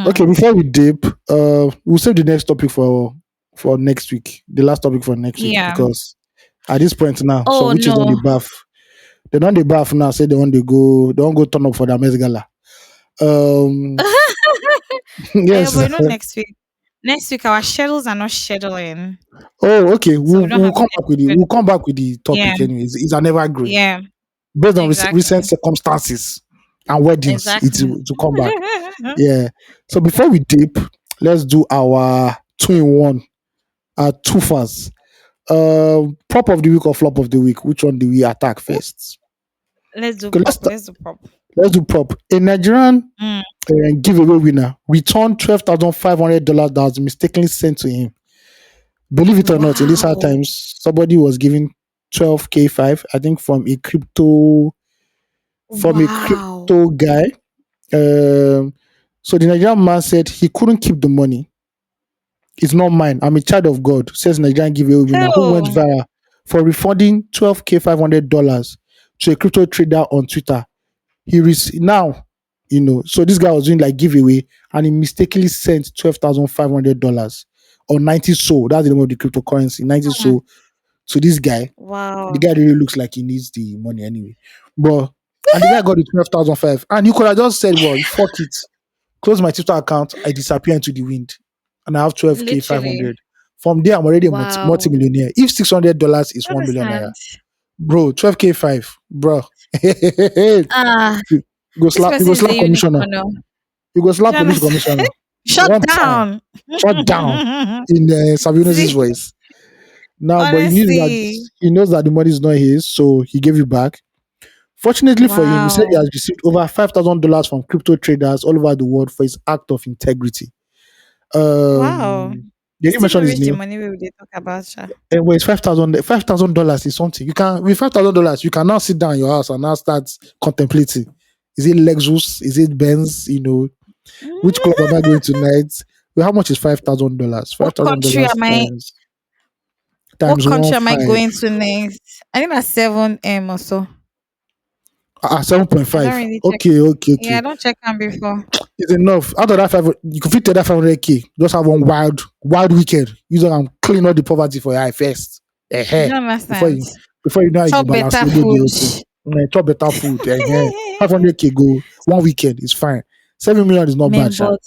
Okay, Hmm. before we dip, we'll save the next topic for next week. The last topic for next week Yeah. because at this point now, some Oh witches on the no. bath. They don't the bath now. Say they want go turn up for the Met Gala. Um, yes. But next week. Next week our schedules are not scheduling. Oh, okay. So we don't We'll have come an back with the episode. we'll come back with the Yeah. topic anyways. It's an evergreen Yeah. based on recent Exactly. circumstances and weddings. It's Exactly. to come back. Yeah. So before we dip, let's do our two in one, our two fast. Prop of the week or flop of the week. Which one do we attack first? Let's do Okay, prop. Let's do prop. let's do prop. A Nigerian Mm. giveaway winner returned $12,500 that was mistakenly sent to him. Believe it or not, in these hard Wow. times, somebody was giving 12K five, I think, from a crypto. from a Wow. crypto guy. Um, so the Nigerian man said he couldn't keep the money. It's not mine. I'm a child of God, says Nigerian giveaway winner who went Hell. viral for refunding 12K $500 to a crypto trader on Twitter. Now, so this guy was doing like giveaway and he mistakenly sent $12,500 or 90 so. That's the name of the cryptocurrency, 90 Mm. so to this guy. The Wow. guy really looks like he needs the money anyway. But and the guy got the 12,005. And you could have just said, well, fuck it. Close my Twitter account, I disappear into the wind. And I have 12K Literally. 500. From there, I'm already a Wow. multi-millionaire. If $600 is I 1 million naira, understand. bro, 12K 5, bro. Ah, you go this slap, you person go is a slap commissioner. unicorn. Oh. You go Do slap you police understand? commissioner Shut one time, down. shut down in Sabino's See, voice. Now, but honestly. he knows that the money is not his, so he gave it back. Fortunately for him, he said he Wow. has received over $5,000 from crypto traders all over the world for his act of integrity. Wow. They didn't Still mention not his reach the name. money we will dey talk about, sha. And well, it's $5,000 is something. You can with $5,000, you can now sit down in your house and now start contemplating. Is it Lexus? Is it Benz? Which club am I going tonight? Well, how much is $5,000? Five What thousand country dollars am I what times one country am I five. going to next? I think that's 7M or so. Seven point I don't five. really check. Okay, okay, Yeah, okay. I don't check them before. It's enough. Out of that five, you can fit that 500K. Just have one wild weekend. You don't clean all the poverty for your eye first. Do Eh, you before understand? you before you know how you go Chop balance better load the food. whole thing. Chop better food. 500K go one weekend is fine. 7 million is not bad, Man, sha. but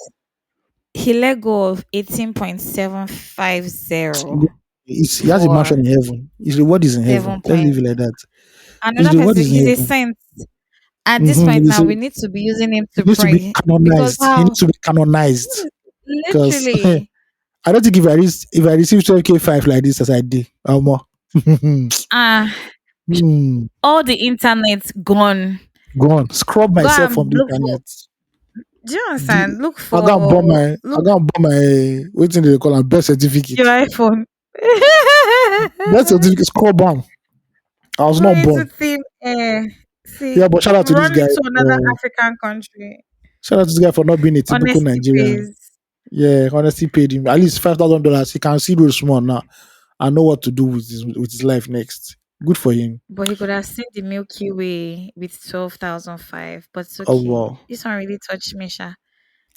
he let go of 18.750 He has a for mansion in heaven. His reward is in heaven. 7 Let's leave point. it like that. His Another reward person, is in he's a heaven. saint. At this point now, we need to be using him He to needs to be pray because canonized. He how needs to be canonized. Because literally I don't think if I receive 12K 5 like this as I did, more. ah all the internet gone. Go on. Scrub Go myself from and the look for. internet. Do you The, understand? Look I got for I look got burn my what thing they call a birth your certificate. iPhone. Birth certificate scrub on. I was Go not into born. thin air. Yeah, See, but shout out to this run guy. into another African country. Shout out to this guy for not being a typical Honesty Nigerian. pays. Yeah, honestly paid him at least $5,000. He can see those small now. I know what to do with his life next. Good for him. But he could have seen the Milky Way with 12,005. But it's Oh okay. wow. This one really touched me, Sha. Make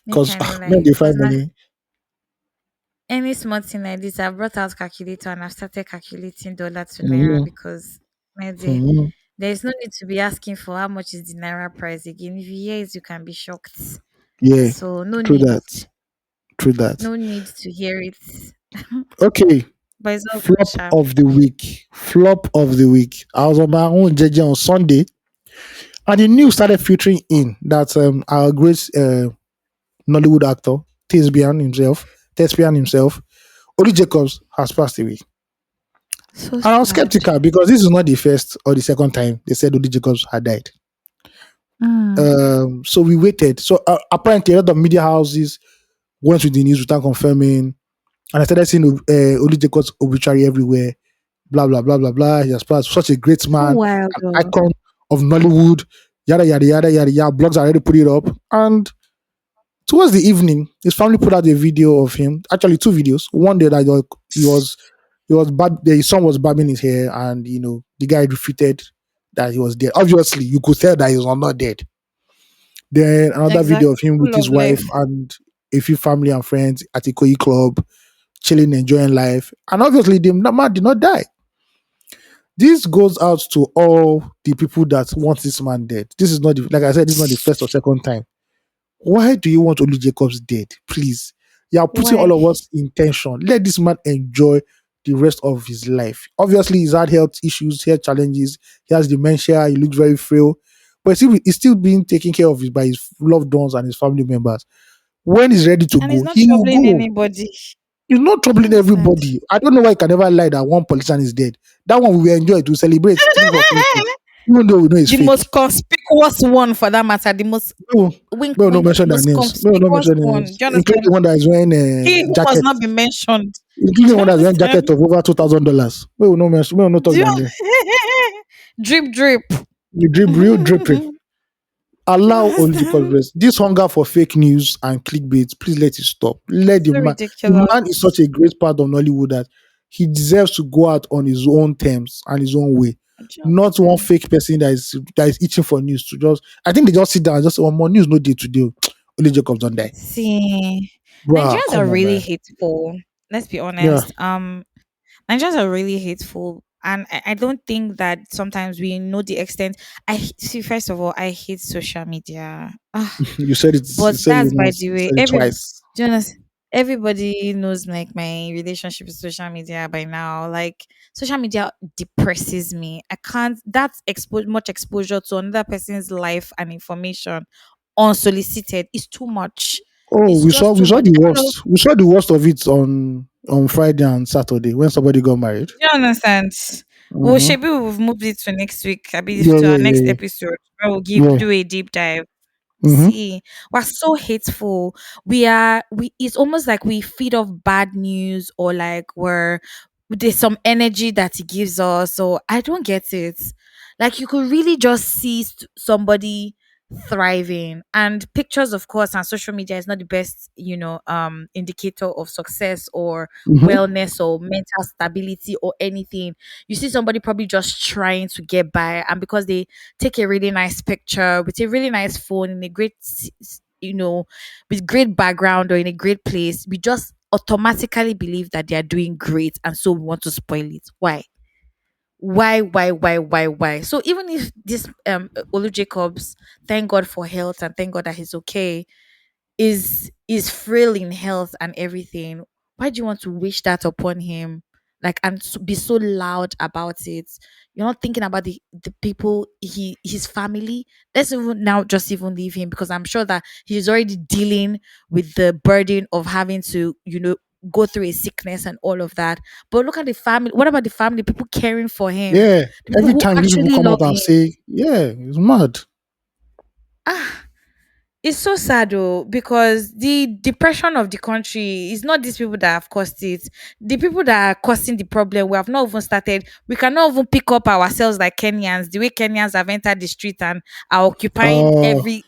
Because I no when lie. they Because find now money. any small thing like this, I brought out calculator and I've started calculating dollar to naira Mhm, because my dear, mhm. there is no need to be asking for how much is the naira price again. If you hear it, you can be shocked. Yeah, So true that. True that. no need to hear it. Okay. But it's all good, Flop Sha. of the week. Flop of the week. I was on my own JJ on Sunday, and the news started filtering in that our great Nollywood actor, Thespian himself, Oli Jacobs, has passed away. So And I was sad. skeptical because this is not the first or the second time they said Oli Jacobs had died. Mm. So we waited. So apparently, a lot of media houses went with the news without confirming, and I started seeing Oli Jacobs obituary everywhere. Blah blah blah blah blah. He has passed. Such a great So man, wild, an though. icon of Nollywood. Yada yada yada yada yada. Blogs already put it up, and towards the evening, his family put out a video of him. Actually, two videos. One day that his son was barbing his hair, and the guy refuted that he was dead. Obviously, you could tell that he was not dead. Then another video of Exactly. him with Full his of wife life. and a few family and friends at a Koi club, chilling, enjoying life. And obviously, the man did not die. This goes out to all the people that want this man dead. This is not, like I said, this is not the first or second time. Why do you want Olu Jacobs dead? Please. You are putting all Why? of us in tension. Let this man enjoy the rest of his life. Obviously, he's had health issues, health challenges. He has dementia. He looks very frail. But he's still being taken care of by his loved ones and his family members. When he's ready to And he's go, not he will troubling go. anybody. He's not Do you troubling understand? everybody. I don't know why he can never lie that one politician is dead. That one we will enjoy to celebrate three for 20. Even though we know it's The fake. most conspicuous one for that matter. The most No, wink no, no wink, mention their most names. No, no conspicuous mention their one. names. Do you Including the understand? one that is wearing He a who must jacket. not be mentioned. Including Do the you one that's wearing understand? jacket of over $2,000. We will not mention. We will not talk Do their name. you drip drip? You drip real dripping. Do you Allow Olujoka understand? rest. This hunger for fake news and clickbait, please let it stop. Let It's the so man. The man is ridiculous. such a great part of Nollywood that he deserves to go out on his own terms and his own way. Do you Not one understand? fake person that is itching for news to just. I think they just sit down and just say, "Oh, more news no day today. Only Jacobs don't die." See, Bruh, Nigerians are come on, really man. hateful. Let's be Yeah, honest. Nigerians are really hateful, and I don't think that sometimes we know the extent. See. First of all, I hate social media. you said it. You But said it that's by once. the You way. said it twice. Jonas, everybody knows like my relationship with social media by now. Like social media depresses me. I can't. That's much exposure to another person's life and information unsolicited is too much. Oh, It's we saw just we too saw much. the I don't know. worst. We saw the worst of it on Friday and Saturday when somebody got married. Do you understand? Well, Mm-hmm. maybe we've moved it to next week. I be Yeah, to our yeah, next yeah, episode where we'll yeah. give Yeah. do a deep dive. Mm-hmm. See, we're so hateful. We it's almost like we feed off bad news or like there's some energy that it gives us. So I don't get it. Like you could really just see somebody thriving, and pictures of course on social media is not the best, indicator of success or Mm-hmm. wellness or mental stability or anything. You see somebody probably just trying to get by, and because they take a really nice picture with a really nice phone in a great with great background or in a great place, we just automatically believe that they are doing great, and so we want to spoil it. Why? So even if this Olu Jacobs, thank God for health and thank God that he's okay, is frail in health and everything, why do you want to wish that upon him, like, and be so loud about it? You're not thinking about the people, his family. Let's even now just even leave him, because I'm sure that he's already dealing with the burden of having to go through a sickness and all of that. But look at the family. What about the family, people caring for him, Yeah. the people Every who time these people actually come love out and him? say, yeah, it's mad. Ah, it's so sad though, because the depression of the country is not these people that have caused it. The people that are causing the problem, we have not even started. We cannot even pick up ourselves like Kenyans, the way Kenyans have entered the street and are occupying Uh, shout out every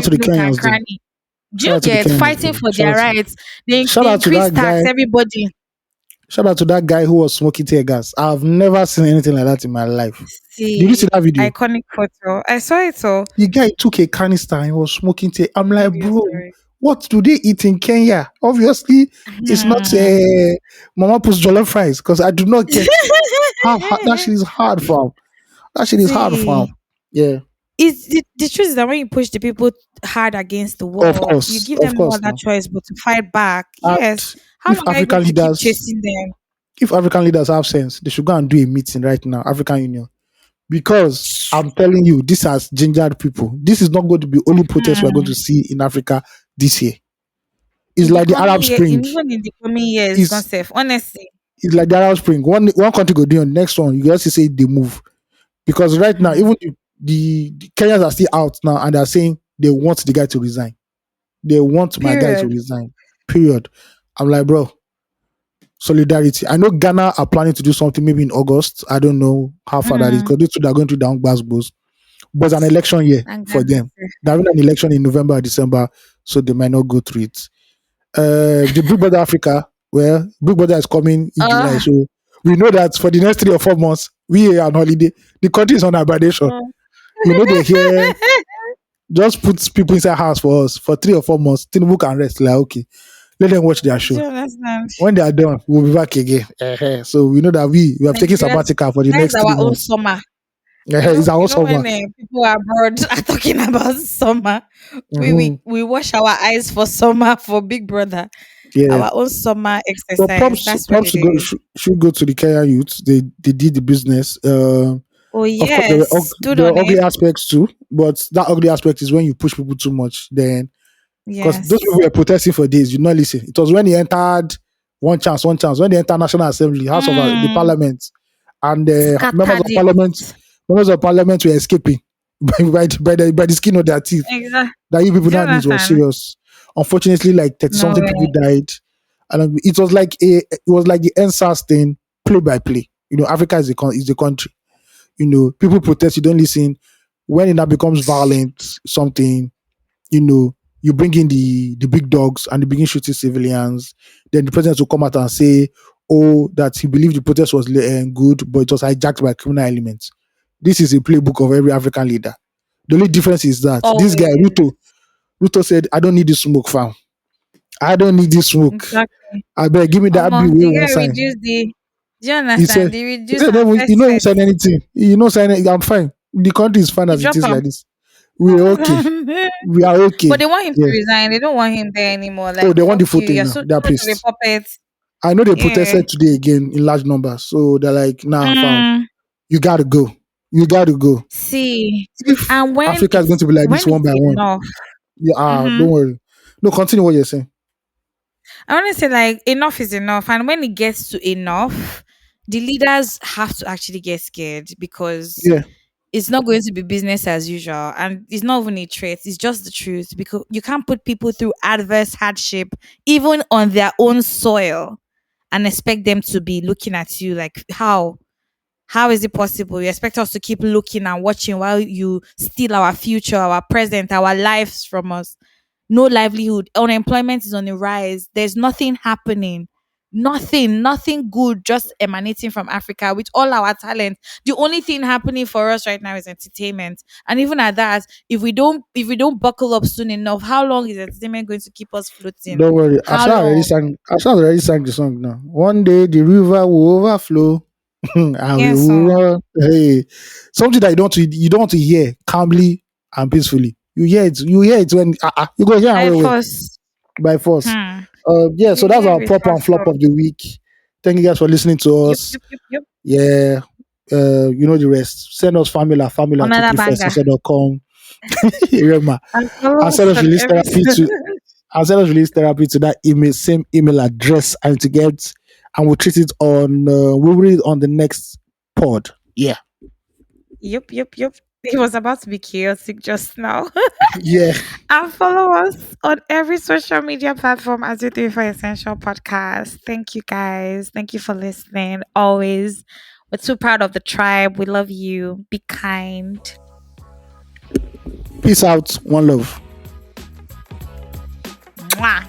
to the nook and Kenyans though. cranny. Do Shout you out to the get Kenyans fighting though. for their rights? They Shout out to increase that tax, guy. everybody. Shout out to that guy who was smoking tear gas. I've never seen anything like that in my life. Did you see See, that video? iconic photo. I saw it all. The guy took a canister and he was smoking tear. I'm like, Maybe you're bro, sorry. what do they eat in Kenya? Obviously, it's not Hmm. Mama puts jollof fries because I do not get how hard that shit is hard for him. That shit is hard for him. See, Yeah, it's the truth is that when you push the people hard against the wall, you give of them no course other now. choice but to fight back. And Yes. How if long are you going African to keep leaders, chasing them? if African leaders have sense, they should go and do a meeting right now, African Union. Because I'm telling you, this has gingered people. This is not going to be only protest we're going Hmm. to see in Africa this year. It's In the like the coming Arab year, Spring. even in the coming years, gone It's safe. Honestly. it's like the Arab Spring. One country go do on the next one. You just say they move. Because right now, Hmm. even the Kenyans are still out now and they're saying they want the guy to resign. They want my guy to Period. resign. Period. I'm like, bro, solidarity. I know Ghana are planning to do something maybe in August. I don't know how far that is Mm. because these two are going to down Glasgow. But it's an election year And for Ghana them. safe. They're having an election in November or December, so they might not go through it. The Big Brother Africa, well, Big Brother is coming in July, Uh, so we know that for the next 3 or 4 months, we are on holiday. The country is on hibernation. oh. We know they here just put people inside house for us for 3 or 4 months. Tinubu can rest. Like, okay, let them watch their Do show. you understand? When they are done, we'll be back again. So we know that we have taken Nigerians, sabbatical for the that is next three our own months. summer. You It's know, our own summer. when people abroad are talking about summer, we, Mhm. we we wash our eyes for summer for Big Brother. Yeah. Our own summer But exercise. That's what props it to go is. should go to the Kenya youth. They did the business. Oh Of course, yes, stood there on were ugly it. aspects too, but that ugly aspect is when you push people too much. Then, because those people Yes. were protesting for days, you not listen. It was when he entered one chance, when they entered National Assembly, House of the Mm, Parliament, and scattered it. members of Parliament were escaping by the skin of their teeth. Exactly. That you people now needs was Jonathan. serious. Unfortunately, like 30 No something people way. died, and it was like the NSAS thing, play by play. Africa is is the country. People protest, you don't listen. When it now becomes violent, something, you know, you bring in the big dogs and they begin shooting civilians. Then the president will come out and say, "Oh, that he believed the protest was good, but it was hijacked by criminal elements." This is a playbook of every African leader. The only difference is that this guy Always. Ruto said, "I don't need this smoke, fam. I don't need this smoke. Exactly. I beg, give me that bill we The one guy sign." reduced the. Do you He said, understand? They he reduced said, and "No, you first know, he set. said anything. You know, sign it. I'm fine. The country is fine You as it drop is him. like this. We're okay. We are But okay." they want him to Yeah. resign. They don't want him there anymore. Oh, Like, they want the fuck you. voting You're now. so They are too much of a pissed. puppet. I know they Yeah. protested today again in large numbers. So they're like, nah, fam, Mm, you gotta go. You gotta go. see, If and Africa is going to be like this when one by it's one, enough. yeah, Mm-hmm. don't worry. No, continue what you're saying. I want to say like enough is enough, and when it gets to enough, the leaders have to actually get scared because Yeah, it's not going to be business as usual, and it's not even a trait. It's just the truth because you can't put people through adverse hardship even on their own soil and expect them to be looking at you like how. How is it possible? You expect us to keep looking and watching while you steal our future, our present, our lives from us. No livelihood. Unemployment is on the rise. There's nothing happening. Nothing good just emanating from Africa with all our talent. The only thing happening for us right now is entertainment. And even at that, if we don't buckle up soon enough, how long is entertainment going to keep us floating? don't worry. How long? Asha already sang the song now. One day the river will overflow and we Yes, will so run. Hey, something that you don't want to hear calmly and peacefully. You hear it when you go here and I wait first by force. hmm. Yeah, so You that's hear our it pop and first. flop of the week. Thank you guys for listening to Yep, us. yep, yep, yep. Yeah, you know the rest. Send us family at Another banger. 234essential.com. Remember, And follow and send us us on release every therapy to and send us release therapy to that same email address, and to get, and we'll treat it on we'll read it on the next pod. Yeah. Yep, yep, yep. It was about to be chaotic just now. Yeah. And follow us on every social media platform as you do for Essential Podcast. Thank you guys. Thank you for listening. Always. We're too proud of the tribe. We love you. Be kind. Peace out. One love. Mwah.